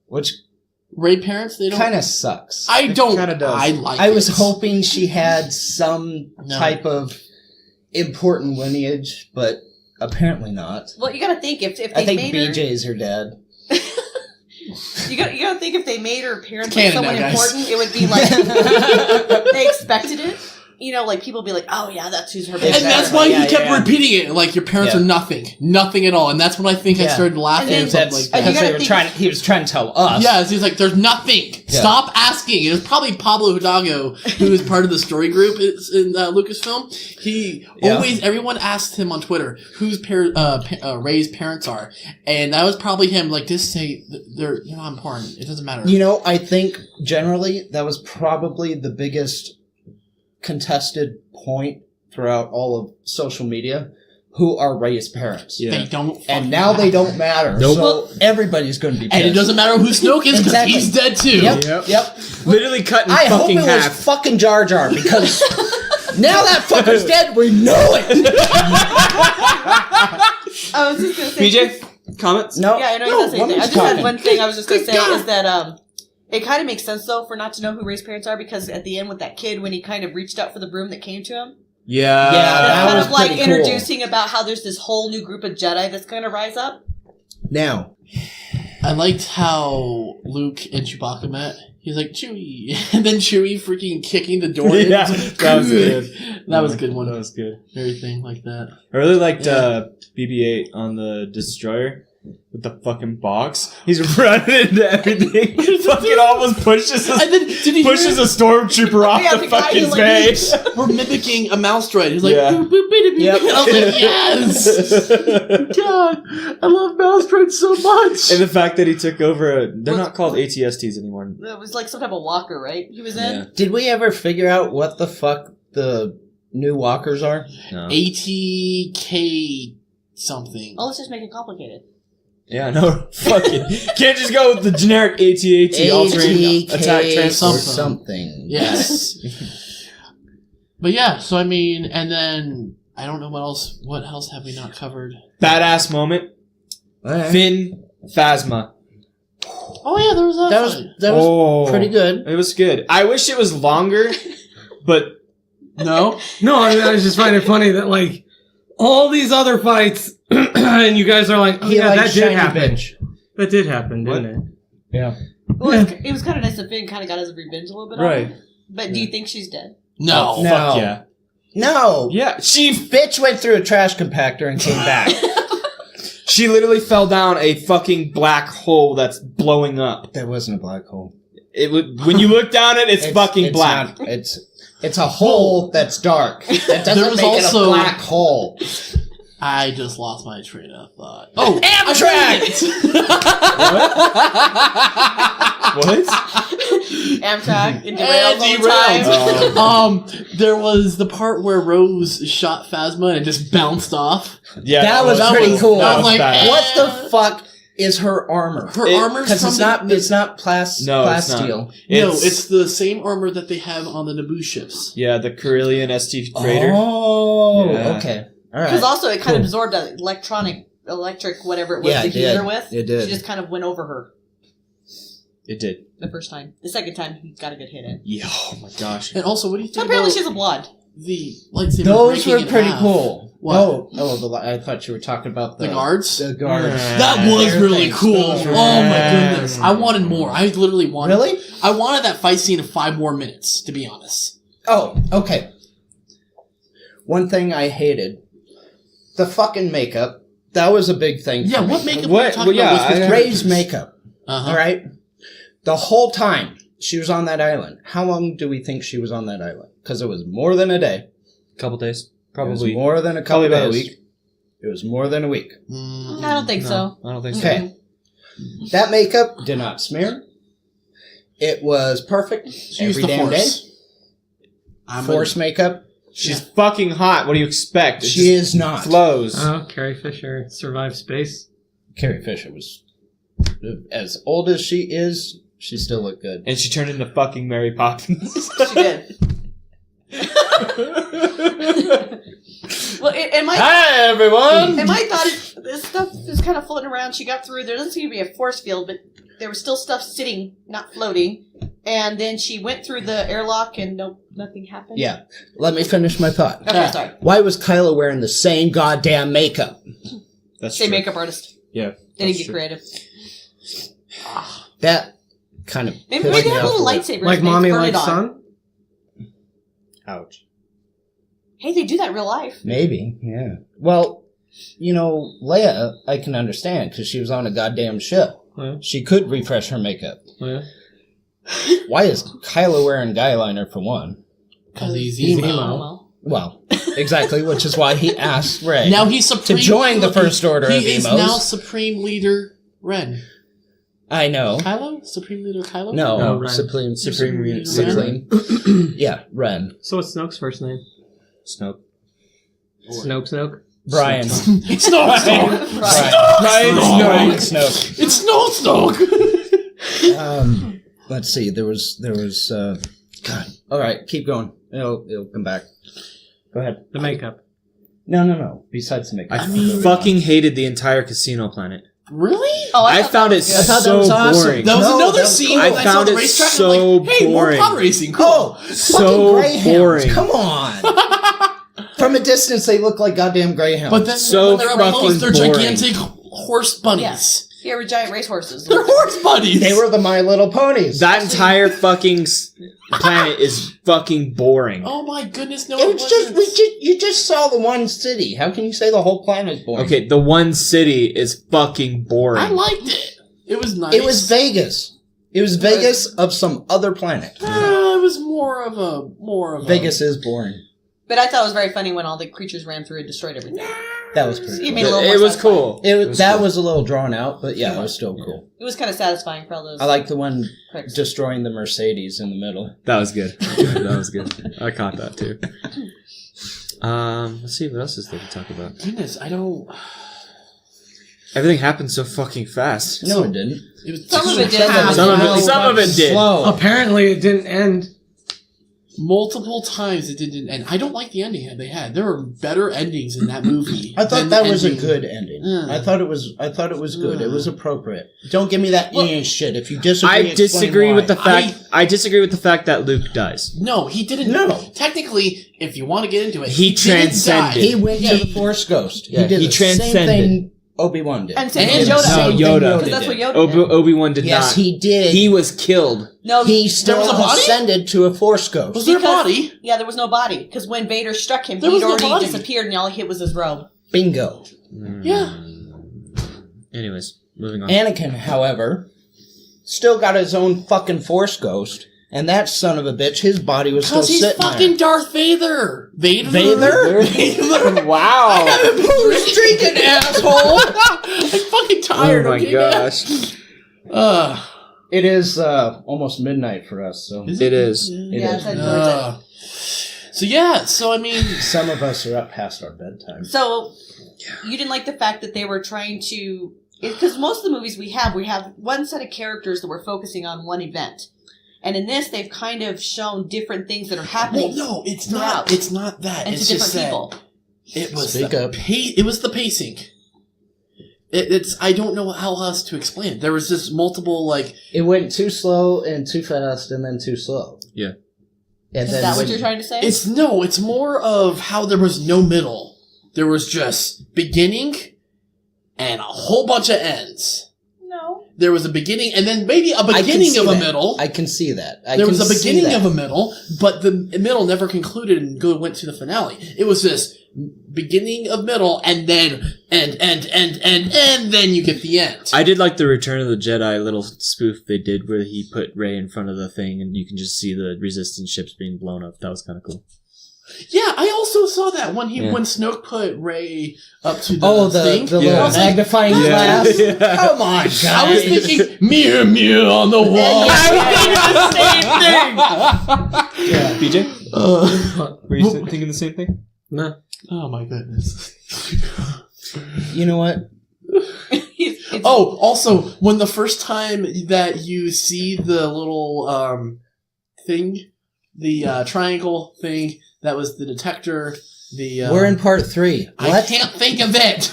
Which Rey parents, they don't. kind of sucks. I don't. kinda does. I like. I was it. hoping she had some No. type of important lineage, but apparently not. Well, you gotta think if I they think made BJ's her dad. you gotta think if they made her parents Canon like someone now, guys. important, it would be like they expected it. You know, like people be like, "Oh yeah, that's who's her." And parents." that's why Yeah, he kept yeah. repeating it. Like, your parents Yeah. are nothing at all. And that's when I think I Yeah. started laughing And at then something like and that. you Because gotta they were think- trying. He was trying to tell us. Yeah, he's like, there's nothing. Yeah. Stop asking. It was probably Pablo Hidalgo, who is part of the story group in Lucasfilm. He always, everyone asked him on Twitter whose Rey's parents are. And that was probably him. Like, just say, they're not important. It doesn't matter. You know, I think generally that was probably the biggest contested point throughout all of social media. Who are Rey's parents? Yeah. They don't And now they don't matter. Nope. So everybody's going to be pissed. And it doesn't matter who Snoke is because Exactly. he's dead too. Yep. Literally cut in I hope fucking it half. was fucking Jar Jar because now that fucker's dead, we know it. I was just gonna say, BJ, comments? No. Yeah, I know no, you're saying. I woman's just had talking. one thing I was just gonna Good say God. is that it kind of makes sense though for not to know who Rey's parents are because at the end with that kid when he kind of reached out for the broom that came to him, Yeah. Yeah, that kind was of like pretty cool. introducing about how there's this whole new group of Jedi that's going to rise up. Now, I liked how Luke and Chewbacca met. He's like, Chewie. And then Chewie freaking kicking the door. in. Yeah, It's like, that was good. That was a good one. That was good. Everything like that. I really liked Yeah. BB-8 on the destroyer with the fucking box. He's running into everything. Fucking almost pushes And then, did he pushes a stormtrooper off Yeah, the the guy fucking who, like, face. We're mimicking a mouse droid. He's like, Yeah. boop, boop, boop, boop, Yep. boop. And I was like, yes! God, I love mouse droids so much. And the fact that he took over they're not called ATSTs anymore. It was like some type of walker, right? He was in. Yeah. did we ever figure out what the fuck the new walkers are? No. ATK something. Oh, let's just make it complicated. Yeah, no, fucking can't just go with the generic AT-AT altering attack ATK transport. something. Yes. But yeah, so I mean, and then I don't know what else. What else have we not covered? Badass moment. Alright. Finn Phasma. Oh yeah, there was that. That was pretty good. It was good. I wish it was longer, but No. No, I was just finding it funny that like all these other fights, and you guys are like, oh He yeah, likes that did shiny happen. bitch. That did happen, didn't it? Yeah. Well, it was kind of nice that Finn kind of got his revenge a little bit. Right. On him. But do you think she's dead? No. No. fuck yeah. No. Yeah, Bitch went through a trash compactor and came back. she literally fell down a fucking black hole that's blowing up. There wasn't a black hole. It would, when you look down it, it's fucking black. not- it's a hole that's dark. That There doesn't was make it a also- black hole. I just lost my train of thought. Oh, What? Amtrak And and derailed all the time. There was the part where Rose shot Phasma and just bounced off. Yeah, That was pretty cool. I was like, badass. What the fuck is her armor? Her It- armor's Because from it's not plasteel. No, it's not. No, it's the same armor that they have on the Naboo ships. Yeah, the Carillion ST Crater. Oh, Yeah. okay. All right. Because also it kind of Cool. absorbed that electric, whatever it was Yeah, to it heat did. her with. It did. She just kind of went over her It did. the first time. The second time, he got a good hit in. Yeah, oh my gosh. And also, what do you So think apparently about she's a blonde. the lightsaber Those breaking were in pretty half? cool. What? I thought you were talking about The guards? The guards. That was Their really things. cool. Those were- Oh my goodness. I wanted more. I literally wanted... Really? I wanted that fight scene in 5 more minutes, to be honest. Oh, okay. One thing I hated. The fucking makeup. That was a big thing. Yeah, for what me. makeup What- are you talking well, yeah, about with I- Ray's makeup. Uh-huh. All right? The whole time she was on that island. How long do we think she was on that island? Because it was more than a day. Couple days. It Probably. was more than a couple Probably about a days. week. It was more than a week. I don't think so. I don't think so. Okay. That makeup did not smear. It was perfect. She used every the damn Force. day. Force makeup. She's fucking hot. What do you expect? It She just is not. flows. Oh, Carrie Fisher survived space. Carrie Fisher was as old as she is. She still looked good. And she turned into fucking Mary Poppins. She did. Well, and my Hi, everyone! and my thought is this stuff is kind of floating around. She got through. There doesn't seem to be a force field, but there was still stuff sitting, not floating. And then she went through the airlock, and nothing happened. Yeah. Let me finish my thought. Okay, sorry. Why was Kylo wearing the same goddamn makeup? That's Same true. makeup artist. Yeah. They didn't that's get true. creative. That kind of Maybe pissed they me have off little a lightsabers. Like and mommy, they burn like it on. son? Ouch. Hey, they do that in real life. Maybe, yeah. Well, you know, Leia, I can understand because she was on a goddamn ship. Yeah. She could refresh her makeup. Yeah. Why is Kylo wearing guy liner for one? Because he's He's emo. emo. Well, Well, exactly, which is why he asked Rey. Now he's supreme... To join the First Order he of is emos. now Supreme Leader Ren. I know. Kylo? Supreme Leader Kylo? No, No, Ren. Supreme. Supreme. Supreme. Yeah, Ren. So what's Snoke's first name? Snoke. Snoke? Brian. It's Snoke! Snoke! Brian Snoke! Snoke. It's Snoke! Let's see. There was. God. All right, keep going. It'll come back. Go ahead. The makeup. No. Besides the makeup. I fucking hated the entire casino planet. Really? oh, I thought found that it was good. I thought that so was awesome. boring. That was No, another that was scene cool. when I I saw found the it racetrack so and I'm like, hey, boring. more pod racing. Cool. Oh, So fucking greyhounds. boring. Come on. From a distance, they look like goddamn greyhounds. But then So when they're up close, fucking they're boring. gigantic horse bunnies. Yeah. Here were giant racehorses. They're horse bunnies. they were the My Little Ponies. That entire fucking planet is fucking boring. Oh my goodness, no, It it was just, wasn't. you just saw the one city. How can you say the whole planet's boring? Okay, the one city is fucking boring. I liked it. It was nice. It was Vegas. It was Vegas of some other planet. It was more of a Vegas is boring. But I thought it was very funny when all the creatures ran through and destroyed everything. That was pretty It cool. made it a little It more was satisfying. cool. That was a little drawn out, but yeah, it was still cool. It was kind of satisfying for all those. I like the one pricks. destroying the Mercedes in the middle. That was good. That was good. I caught that too. Let's see what else is there to talk about. Goodness, I don't. Everything happened so fucking fast. No, it didn't. It was Some of it did. Some of it did. Slow. Apparently, it didn't end. multiple times it didn't end. I don't like the ending they had. There were better endings in that movie. I thought than that the was a ending. good ending. I thought it was good. It was Mm. appropriate. Don't give me that shit. If you disagree, I explain disagree with why. the fact. I disagree with the fact that Luke dies. No, he didn't. No. Technically, if you want to get into it, He didn't transcended. die. He went to the Force Ghost. Yeah, he did he the same transcended. thing Obi-Wan did. And same And with Yoda. no, Yoda. Because that's what Yoda did. Obi-Wan did Yes, not. he did. He was killed. No, He still was a body? ascended to a Force Ghost. Was there a Because- body? Yeah, there was no body. Because when Vader struck him, There he'd was no already body. disappeared and all he hit was his robe. Bingo. Yeah. Anyways, moving on. Anakin, however, still got his own fucking Force Ghost, and that son of a bitch, his body was still Because he's sitting fucking there. Darth Vader. Vader? Vader? Wow. Who's drinking, asshole? I'm fucking tired. Oh my okay, gosh. man? It is almost midnight for us, so It is. Yeah, is. I enjoyed So I mean, some of us are up past our bedtime. it. So, you didn't like the fact that they were trying to... Because most of the movies we have one set of characters that we're focusing on one event. And in this, they've kind of shown different things that are happening. well, no, it's throughout. not. It's not that. And It's to just different that people. it was Speak the up. It was the pacing. It's I don't know how else to explain it. There was just multiple like It went too slow and too fast and then too slow. Yeah. And Is then that what when- you're trying to say? it's more of how there was no middle. There was just beginning and a whole bunch of ends. No. There was a beginning and then maybe a I can beginning see of a that. middle. I can see that. There was a beginning of a middle, but the middle never concluded and went to the finale. It was this beginning of middle and then end, and then you get the end. I did like the Return of the Jedi little spoof they did where he put Rey in front of the thing and you can just see the resistance ships being blown up. That was kind of cool. Yeah, I also saw that when Yeah. when Snoke put Rey up to the thing. the Yeah. little magnifying glass. Yeah. Come on, guys. I was thinking, mirror, mirror on the wall. Yeah. BJ? Were you thinking the same thing? No. Oh my goodness. You know what? It's- Oh, also, when the first time that you see the little thing, the triangle thing, that was the detector. We're in part 3. I What? can't think of it.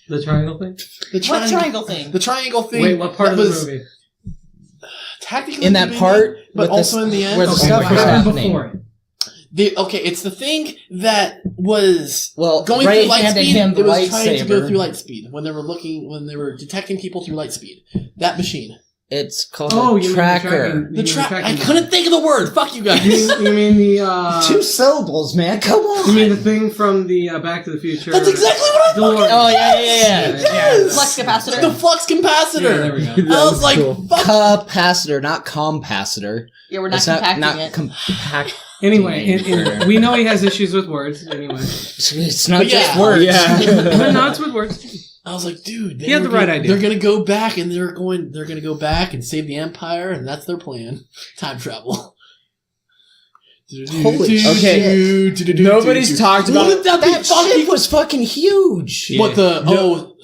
The triangle thing? The What triangle thing? The triangle thing. Wait, what part that of the was movie? Tactically In that the part, beginning, but with the also in the end. where the Okay, stuff what was happened? happening. Before it. It's the thing that was Well, going Rey through light handed speed. him the It was trying to go lightsaber. through light speed when they were detecting people through light speed. That machine. It's called Oh, a you mean the tracker. tracking- The you mean I couldn't think of the word. Fuck you guys. You mean the 2 syllables, man. Come on. You mean the thing from the Back to the Future? That's exactly what I DeLorean. Oh, yeah. Yes! Flux capacitor? The flux capacitor. Yeah, there we go. I was like, fuck. Capacitor, not compacitor. Yeah, we're not It's compacting not it. compact. Anyway, we know he has issues with words. Anyway, It's not But yeah. just words. Yeah. no, it's with words. I was like, dude, He had the right idea. They're gonna go back and they're gonna go back and save the Empire, and that's their plan. Time travel. Holy shit. Nobody's talked about Wouldn't that be That fucking? shit was fucking huge. Yeah. What the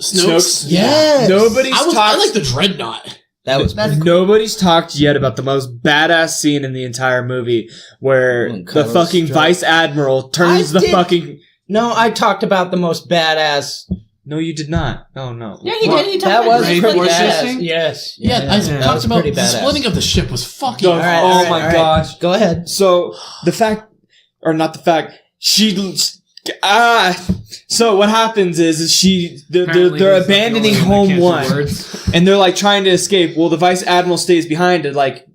Snoke's? Yes. Nobody's I talked. like the Dreadnought. That was That's cool. Nobody's talked yet about the most badass scene in the entire movie where Mm, the Carlos fucking Strike. vice admiral turns I the did- fucking. No, I talked about the most badass. No, you did not. Oh no. Yeah, he What? did. He talked That about was Ray pretty Force badass. thing? Yes. Yeah, I that talked was about pretty the badass. splitting of the ship was fucking. Oh, All right, oh all right, my all right. gosh. Go ahead. So the fact, or not the fact, so what happens is they're Apparently they're he's not the abandoning only home that can't one, do words. and they're like trying to escape. Well, the vice admiral stays behind to like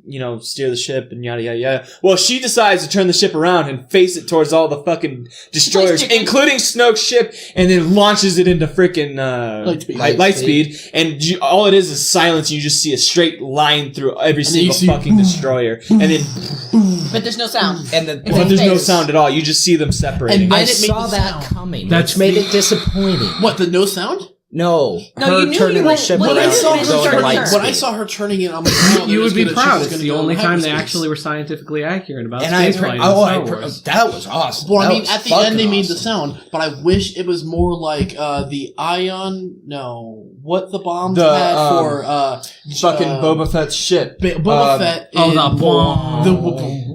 steer the ship and yada yada yada. Well, she decides to turn the ship around and face it towards all the fucking destroyers, chicken. including Snoke's ship, and then launches it into freaking light speed. And all it is silence. And you just see a straight line through every then you single see fucking destroyer, and then But there's no sound. And the It's but in there's no space. sound at all. You just see them separating. And I then it made saw the that sound. coming. That's Which made the- it disappointing. What, the no sound? No, No, her you knew turning you the went- ship when When I around saw and her going turn- light when I speed. saw her turning it, I'm like, oh, You would be proud. It's It's the only time they actually were scientifically accurate about And space flight in Star Wars. that was awesome. Well, I That mean, was at the fucking end they made the awesome. sound, but I wish it was more like the ion. No, what the bombs The, had for Fucking Boba Fett's ship. Boba Fett. Oh, and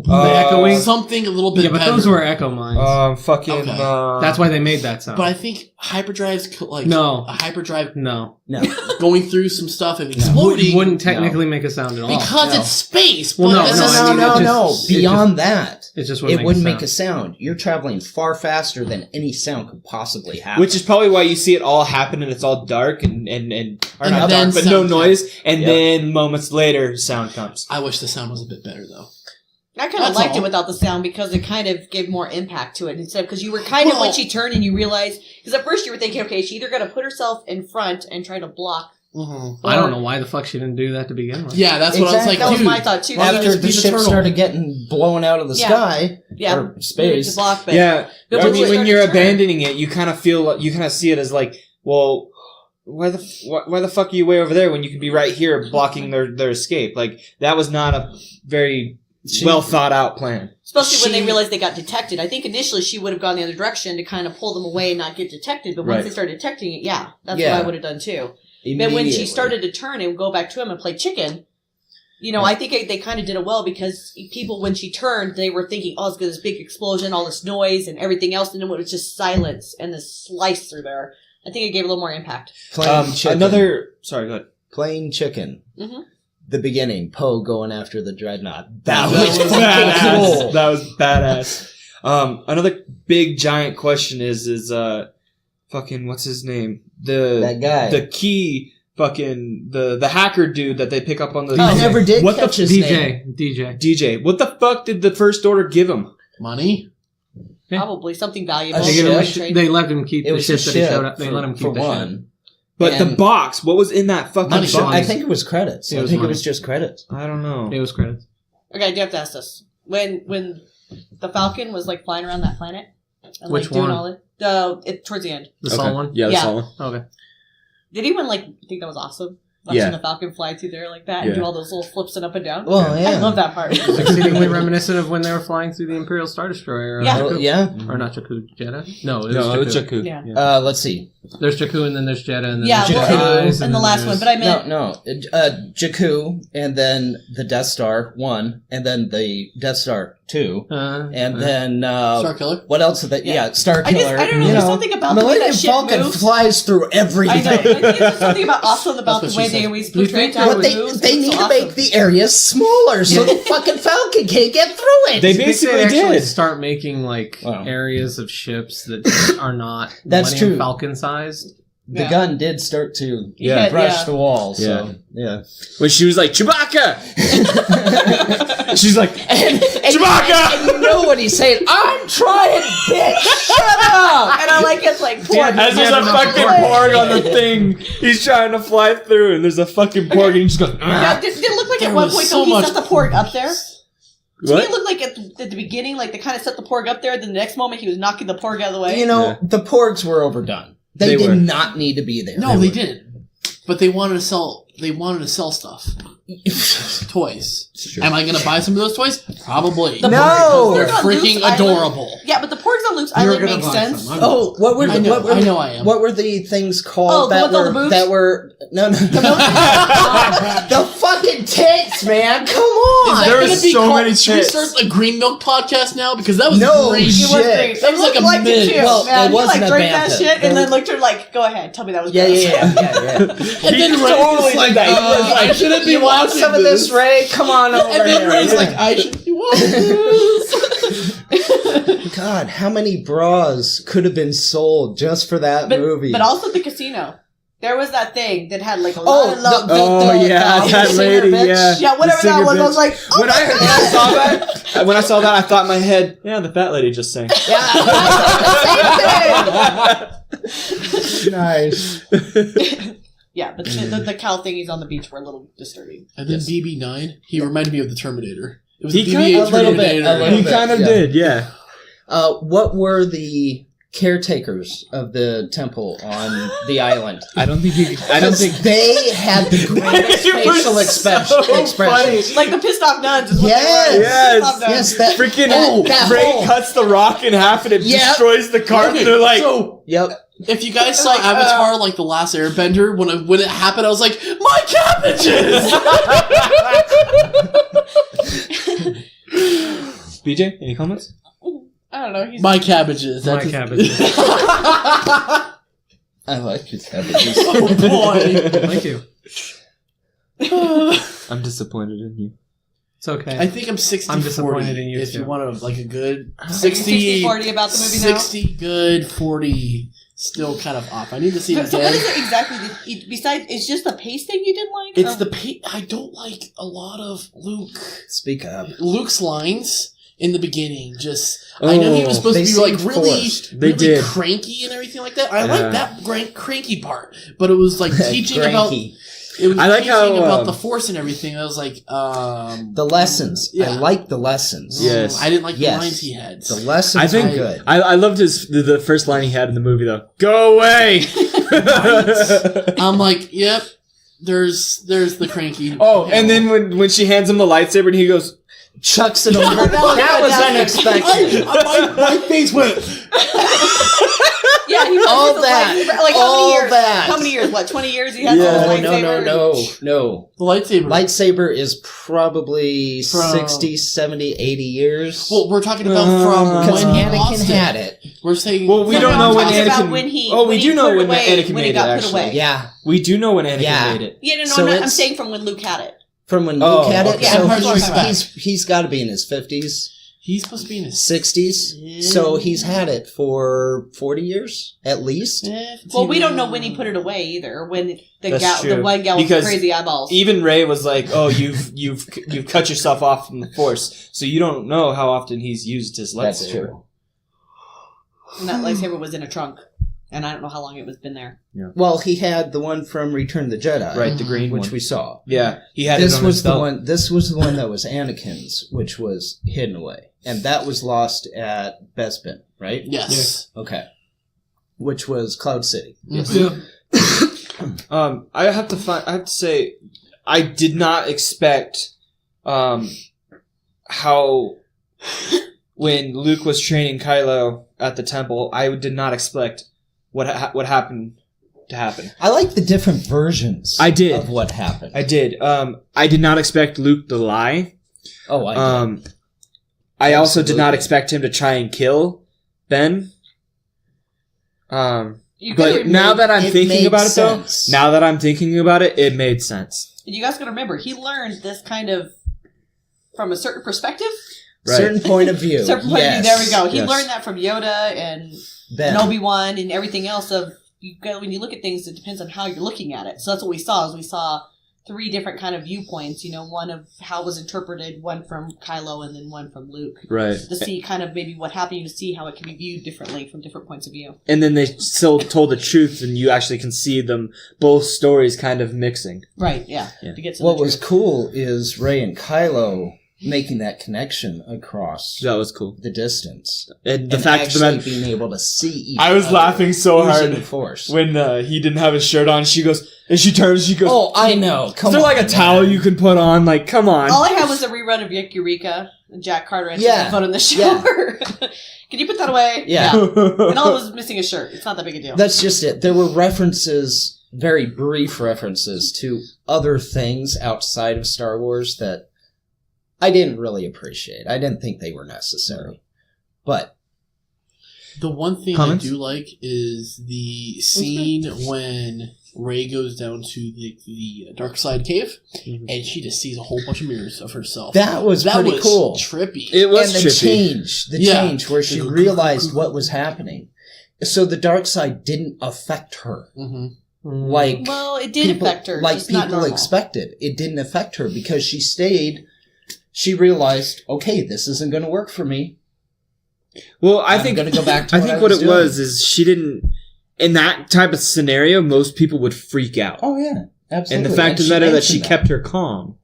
the echoing. something a little bit. Yeah, but better. those were echo mines. Fucking. Okay. That's why they made that sound. But I think hyperdrives like No. a hyperdrive no, No, going through some stuff and exploding wouldn't technically make a sound at all. because No. it's space. Well, but no, it's no, just- I mean, it just- Beyond that, it just it wouldn't make a sound. sound. You're traveling far faster than any sound could possibly happen. Which is probably why you see it all happen and it's all dark and or And not then dark, but no sound noise. And Yep. then moments later, sound comes. I wish the sound was a bit better though. I kind of That's liked all. it without the sound because it kind of gave more impact to it instead. Because you were kind of Well- when she turned and you realized because at first you were thinking, okay, she's either going to put herself in front and try to block. Mm-hmm. I don't know why the fuck she didn't do that to begin with. Yeah, that's what I was Exactly. like. That was Dude, my thought too. why not After just the be ship turtle? started getting blown out of the Yeah. sky Yeah, or space, to block, but Yeah. But I when mean, she when you're started to turn- abandoning it, you kind of see it as like, well, why the fuck are you way over there when you can be right here blocking their escape? Like, that was not a very well thought out plan. especially when She- they realized they got detected. I think initially she would have gone the other direction to kind of pull them away and not get detected. But once Right. they started detecting it, that's Yeah. what I would have done too. But when she started to turn and go back to him and play chicken, I think they kind of did it well because people, when she turned, they were thinking, oh, it's got this big explosion, all this noise and everything else. And then it was just silence and this slice through there. I think it gave a little more impact. plain chicken. Sorry, go ahead. Plain chicken. Mhm. The beginning, Poe going after the dreadnought. That That was was badass. fucking cool. That was badass. Another big giant question is fucking what's his name? That guy. The key fucking the hacker dude that they pick up on the I never did What the catch his name. DJ. DJ. What the fuck did the First Order give him? Money. Yeah. Probably something valuable. A They, gave him a ship. sh- they let him keep It the was ship a that he ship showed up. They let him for keep the ship. one. But the And- box, what was in that fucking I'm box? sure, I think it was credits. It I was think money. it was just credits. I don't know. It was credits. Okay, I do have to ask this. When the Falcon was like flying around that planet and Which like doing one? all it towards the end. The Saul one? Yeah, the Yeah. Saul one. Okay. Did anyone think that was awesome? Watching Yeah. the Falcon fly through there like that Yeah. and do all those little flips and up and down. Well, yeah. I love that part. It's exceedingly reminiscent of when they were flying through the Imperial Star Destroyer. Yeah. Oh, yeah. Or not Jakku, Jeddah? No, it was No, Jakku. it's Jakku. Yeah. Let's see. There's Jakku and then there's Jeddah and then Yeah, there's well, Jedi's, and the then last one, but I meant No. Jakku, and then the Death Star 1, and then the Death Star 2, and then Star Killer. what else? Did they? Yeah, Star I Killer. don't know. You There's something about the way Millennium that ship Falcon moves. flies through I know. everything. I think there's something awesome about That's the what way she they said. always Do you portray think how But it moves. they It's need so to awesome. make the area smaller so the fucking Falcon can't get through it. They I think basically actually did. start making Wow. areas of ships that are not That's Millennium true. Falcon sized. The Yeah. gun did start to Yeah, brush yeah. the wall, so yeah. When she was like, Chewbacca! She's like, And Chewbacca! and you know what he's saying? I'm trying, bitch! Shut up! And I like it's like poor. as there's a fucking porg on the thing, he's trying to fly through, and there's a fucking porg, and he just goes, Now, did it look like There at one was point so though he much- set the porg up there? To me, what? it looked like at the beginning, like they kind of set the porg up there. Then the next moment, he was knocking the porg out of the way. You know, Yeah. the porgs were overdone. They did were. not need to be there. No, they were. didn't. But they wanted to sell. They wanted to sell stuff. Toys. true. Am I going to buy some of those toys? Probably. The No! They're porgs on freaking Luke's island- adorable. Yeah, but the porgs on Luke's You're island gonna makes buy sense. some. Oh, what were I the, know- what were I the- know I am. What were the things Oh, called the that ones on were the boobs? that were no the fucking tits, man? Come on! There Gonna was be so called- many Should we tits. start a Green Milk podcast now? Because that was No great. shit. It was great. That was like a liked it mid. too, Well, man. it He wasn't like a drank that bantha. shit There and then was- looked at her like, "Go ahead, tell me that was Yeah, gross." yeah. And then He Ray totally was like, did that. He was like, I shouldn't be You want watching some of this, Ray? Come on over And then here. Ray's like, I should be watching this. God, how many bras could have been sold just for that movie? But also at the casino. There was that thing that had like a Oh, lot of love. that singer lady, bitch. yeah. Yeah, whatever The that singer was. I bitch. was like, oh When my God. when I saw that, I thought in my head, yeah, the fat lady just sang. Nice. Yeah, but the cow thingies on the beach were a little disturbing. And then BB-9, he reminded me of the Terminator. It was He the kinda- BB-8 a little bit, Terminator. a little He bit. kind of yeah. did, yeah. What were the caretakers of the temple on the island. I don't think They had the greatest facial expressions. Like the pissed off nuns is what Yes. they were. Yes. Pissed off nuns. Yes, that freaking Ray whole- cuts the rock in half and it Yep. destroys the cart. Okay, And they're like, so Yep. if you guys saw Avatar, like The Last Airbender, when it happened, I was like, my cabbages! BJ, any comments? I don't know. He's My cabbages. My That's cabbages. I like his cabbages. Oh boy. Thank you. I'm disappointed in you. It's okay. I think I'm 60 I'm 40. disappointed in you, If you too. want to, like a good Are you 60 40 about the movie now? 60 good, 40 still kind of off. I need to see it So what again. is it exactly? Besides, it's just the pacing you didn't like? It's Or- the I don't like a lot of Luke. Speak up. Luke's lines in the beginning just... I know he was supposed They to be like seemed really, forced. They really did. cranky and everything like that. I Yeah. like that cranky part, but it was like teaching about... Cranky. It was I like teaching how, about the Force and everything. I was like, The lessons. Yeah. I like the lessons. Yes. I didn't like Yes. the lines he had. The lessons I think are good. I loved the first line he had in the movie though. Go away. I'm like, yep. There's the cranky. Oh, and then when she hands him the lightsaber and he goes, Chucks it over. That was unexpected. my face went. Yeah, he was All with the that. lightsaber. Like All how many years? that. How many years? What? 20 years? He had Yeah. the Oh, lightsaber. no. The lightsaber. Lightsaber is probably From- 60, 70, 80 years. Well, we're talking about from Because when he Anakin lost had it. it. We're saying. well, we No, don't no, know I'm when talking about Anakin. when he- oh, we when he do know put it when away, Anakin when he made it. got put Actually, away. Yeah. we do know when Anakin Yeah. made it. Yeah, no, So I'm it's- saying from when Luke had it. From when Oh, Luke had it. okay. Yeah, So that's what I'm talking about. he's got to be in his 50s, He's supposed to be in his 60s. So he's had it for 40 years at least. Well, we don't know when he put it away either. When the That's the true. one gal with Because crazy eyeballs. Even Ray was like, "Oh, you've cut yourself off from the Force, so you don't know how often he's used his lightsaber." That's true. And that lightsaber was in a trunk, and I don't know how long it was been there. Well, he had the one from Return of the Jedi, Right, the green which one. we saw. Yeah, he had This it on was his the belt. one. This was the one that was Anakin's, which was hidden away, and that was lost at Bespin, right? Yes. Okay. Which was Cloud City. Mhm. I have to say, I did not expect, how when Luke was training Kylo at the temple, I did not expect what happened to happen. I like the different versions. I did. of what happened. I did. I did not expect Luke to lie. Oh, I did. I also did not Absolutely. expect him to try and kill Ben. You But guys, now that I'm it thinking made about it, sense. though, now that I'm thinking about it, it made sense. you guys got to remember, he learned this kind of from a certain perspective. Right. Certain point of view. Certain point of view. There we go. He Yes. learned that from Yoda and Ben. Obi-Wan and everything else. Of you go when you look at things, it depends on how you're looking at it. So that's what we saw. Is we saw 3 different kind of viewpoints. You know, one of how it was interpreted, one from Kylo, and then one from Luke. Right. To see kind of maybe what happened, to see how it can be viewed differently from different points of view. And then they still told the truth, and you actually can see them, both stories kind of mixing. Right. Yeah. Yeah. To get to What the was truth. cool is Rey and Kylo making that connection across That was cool. the distance. And the And fact of the actually matter, being able to see each I was other laughing so using hard the Force. when he didn't have his shirt on. She goes, and she turns, she goes, Oh, I know. Come is there on, like a towel man. you can put on? Like, come on. All I had was a rerun of Eureka and Jack Carter and Yeah. phone in the Yeah. shower. Can you put that away? Yeah. And all it was missing a shirt. It's not that big a deal. That's just it. There were references, very brief references, to other things outside of Star Wars that I didn't really appreciate. I didn't think they were necessary. But The one thing Comments? I do like is the scene when Rey goes down to the dark side cave, Mhm. and she just sees a whole bunch of mirrors of herself. that was pretty cool. Trippy. It was And the trippy. change where she realized what was happening. So the dark side didn't affect her. Mm-hmm. Like Well, it did people, affect her. like just not people normal. expected. It didn't affect her because she stayed. She realized, okay, this isn't going to work for me. Well, I I'm think gonna go back to I what think I what was it was is she didn't. In that type of scenario, most people would freak out. Oh yeah, absolutely. And the fact of the matter that she mentioned kept her calm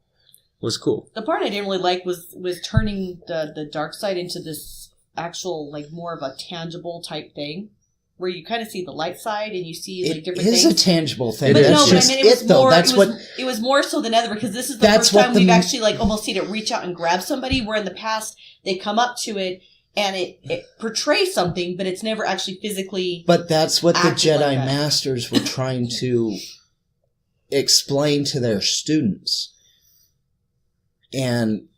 was cool. The part I didn't really like was turning the dark side into this actual, like, more of a tangible type thing. where you kind of see the light side and you see like It different is things. a tangible thing. But That's no, but I just mean, it was though. more. That's It was more so than ever because this is the That's first what time the we've m- actually like almost seen it reach out and grab somebody. Where in the past they come up to it and it portrays something, but it's never actually physically. But that's what the acted like Jedi that. Masters were trying to explain to their students. And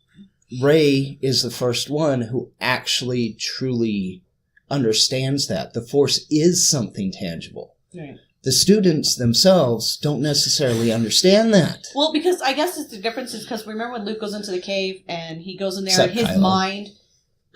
Rey is the first one who actually truly understands that. The Force is something tangible. Right. The students themselves don't necessarily understand that. Well, because I guess the difference is because remember when Luke goes into the cave and he goes in there Except and his Kylo. mind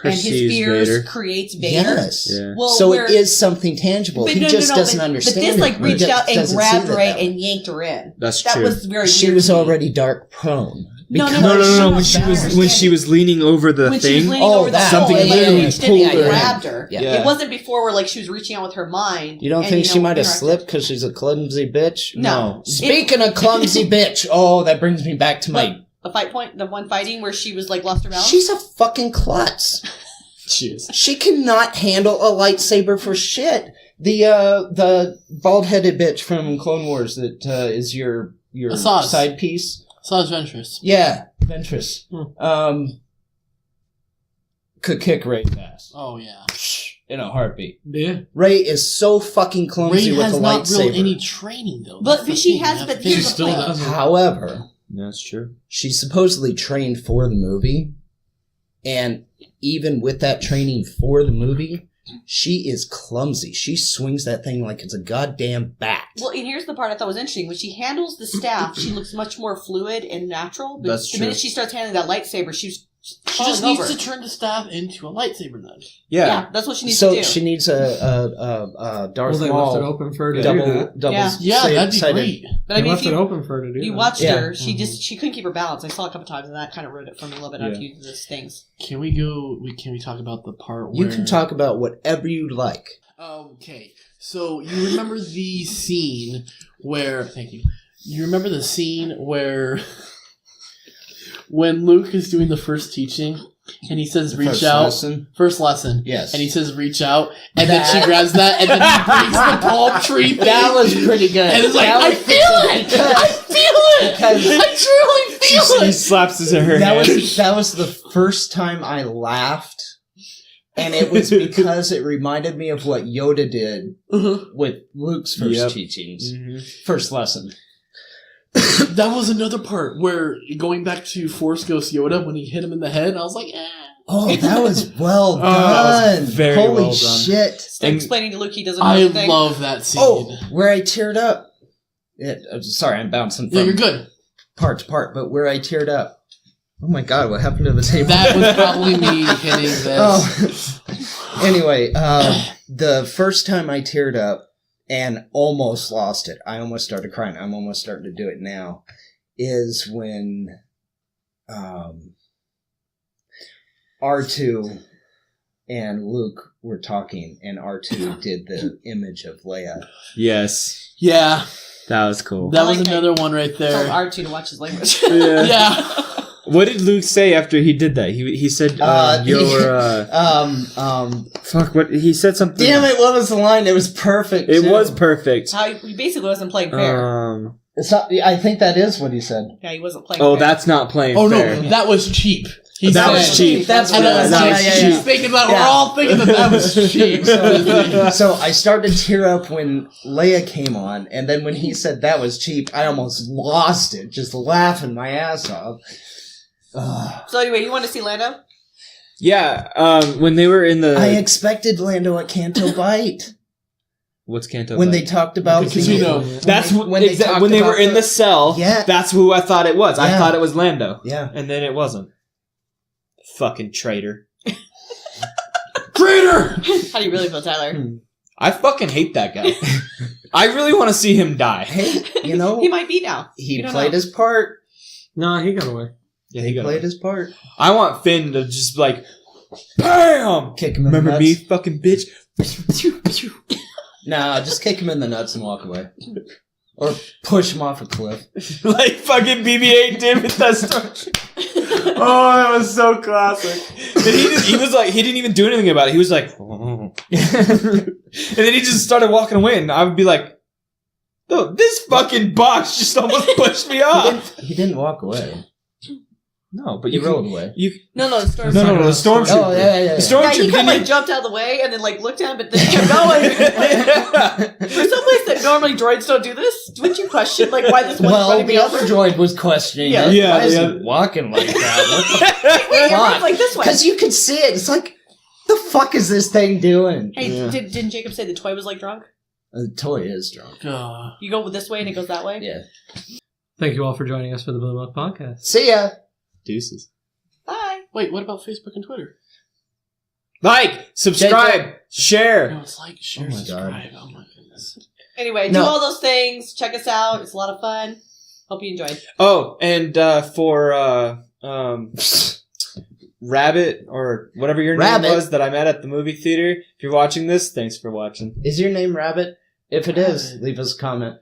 and his Perceives fears Vader. creates Vader. Yes. Yeah. Well, So where- it is something tangible. But He just doesn't but, understand But this it. like He reached just out and doesn't grabbed see it Rey that way. and yanked her in. That's That true. was very She weird was to me. already dark prone. No, Because No. She When she was was when she was leaning over the when she was thing. leaning Oh, over the that. hole, Something and like literally reached in pulled and her in. grabbed her. Yeah. It wasn't before where like she was reaching out with her mind. You don't and, think she might have interacted. slipped because she's a clumsy bitch? No. Speaking of clumsy bitch, oh, that brings me back to my... The fight point, the one fighting where she was like lost her balance. She's a fucking klutz. She is. She cannot handle a lightsaber for shit. The bald-headed bitch from Clone Wars that is your Asajj. side piece. Asajj Ventress. Yeah, Ventress. Could kick Rey's ass. Oh yeah. In a heartbeat. Yeah. Rey is so fucking clumsy Rey with has a not lightsaber. really any training though. But That's the she thing. has- You have but to here's figure the Still point. that out. doesn't. Yeah, However, that's true. she's supposedly trained for the movie, and even with that training for the movie, she is clumsy. She swings that thing like it's a goddamn bat. Well, and here's the part I thought was interesting. When she handles the staff, she looks much more fluid and natural. But That's the true. minute she starts handling that lightsaber, she's She falling just over. needs to turn the staff into a lightsaber then. Yeah, that's what she needs So to do. she needs a Darth Well, they left it Maul open for her to do double that. double Yeah. Yeah, that'd be sided- great. but I They mean, left if it you, open for her to do you that. watched Yeah. her, she couldn't keep her balance. I saw it a couple times, and that kind of ruined it for me a little bit. On a few of those things. Can we go? Can we talk about the part where You can talk about whatever you like. Okay, so you remember the scene where? Thank you. You remember the scene where when Luke is doing the first teaching and he says, "Reach First out." lesson? First lesson. Yes. And he says, "Reach out," and then she grabs that, and then he brings the palm tree. That was pretty good. And it's like, That I was- feel it! I feel it! Because- I truly feel He it! slaps his in her that hand. was the first time I laughed, and it was because it reminded me of what Yoda did with Luke's first Yep. teachings, Mhm. first lesson. That was another part where, going back to Force Ghost Yoda, when he hit him in the head, I was like, eh. Oh, that was well Oh, that was done. very Holy well done. shit! Still And- explaining to Luke he doesn't know I anything. love that scene. Oh, where I teared up. Sorry, I'm bouncing Yeah, from you're good. part to part, but where I teared up. Oh my god, what happened to the table? That was probably me hitting this. Oh. Anyway, the first time I teared up and almost lost it, I almost started crying. I'm almost starting to do it now. Is when R2 and Luke were talking, and R2 did the image of Leia. Yes, Yeah, that was cool. that I was like that. another one right Told there. R2 to watch his language. Yeah. What did Luke say after he did that? He said, fuck, what, he said something. Damn it, what was the line? It was perfect. It too. was perfect. How he basically wasn't playing fair. It's not, I think that is what he said. Yeah, he wasn't playing Oh, fair. that's not playing Oh fair. no, that was cheap. He That said- was cheap. That's And what that was that cheap. was yeah, She's cheap. thinking that Yeah. we're all thinking that was cheap. So I started to tear up when Leia came on, and then when he said that was cheap, I almost lost it, just laughing my ass off. Ugh. So anyway, you want to see Lando? Yeah, when they were in the... I expected Lando at Canto Bight What's Canto? when Bight? they talked about Casino. That's when when, they talked when they were about in the cell. Yeah. That's who I thought it was. I Yeah. thought it was Lando. Yeah. And then it wasn't. Fucking traitor. Traitor! How do you really feel, Tyler? I fucking hate that guy. I really want to see him die. Hey, you know, He might be now. he You don't played know. his part. No, he got away. Yeah, He played his part. I want Finn to just like, BAM! Kick him in Remember the me, nuts. fucking bitch? Nah, just kick him in the nuts and walk away. Or push him off a cliff. Like fucking BB-8 did with that story. Oh, that was so classic. he was like, he didn't even do anything about it. He was like, and then he just started walking away, and I would be like, "No, this fucking box just almost pushed me off." He didn't walk away. No, but He you rode away. No, the stormtrooper. No, the stormtrooper. Oh, yeah. The stormtrooper Yeah, he kind of didn't. jumped out of the way and then looked at him, but then kept going. For some place that normally droids don't do this, wouldn't you question why this one's Well, running me the over? other droid was questioning Yeah. it. Yeah, Why is yeah. he walking like that? Wait, everyone's Fuck. like this way. Because you could see it. It's like, the fuck is this thing doing? Hey, Yeah. didn't Jacob say the toy was drunk? The toy is drunk. You go this way and it goes that way? Yeah. Thank you all for joining us for the Blue Milk Podcast. See ya. Deuces. Bye. Wait, what about Facebook and Twitter? Like, subscribe, share. No, it's like, share, Oh my God. subscribe. Oh my goodness. Anyway, do No. all those things. Check us out. It's a lot of fun. Hope you enjoyed. Oh, and for Rabbit or whatever your Rabbit. name was that I met at the movie theater. If you're watching this, thanks for watching. Is your name Rabbit? If it is, Rabbit. leave us a comment.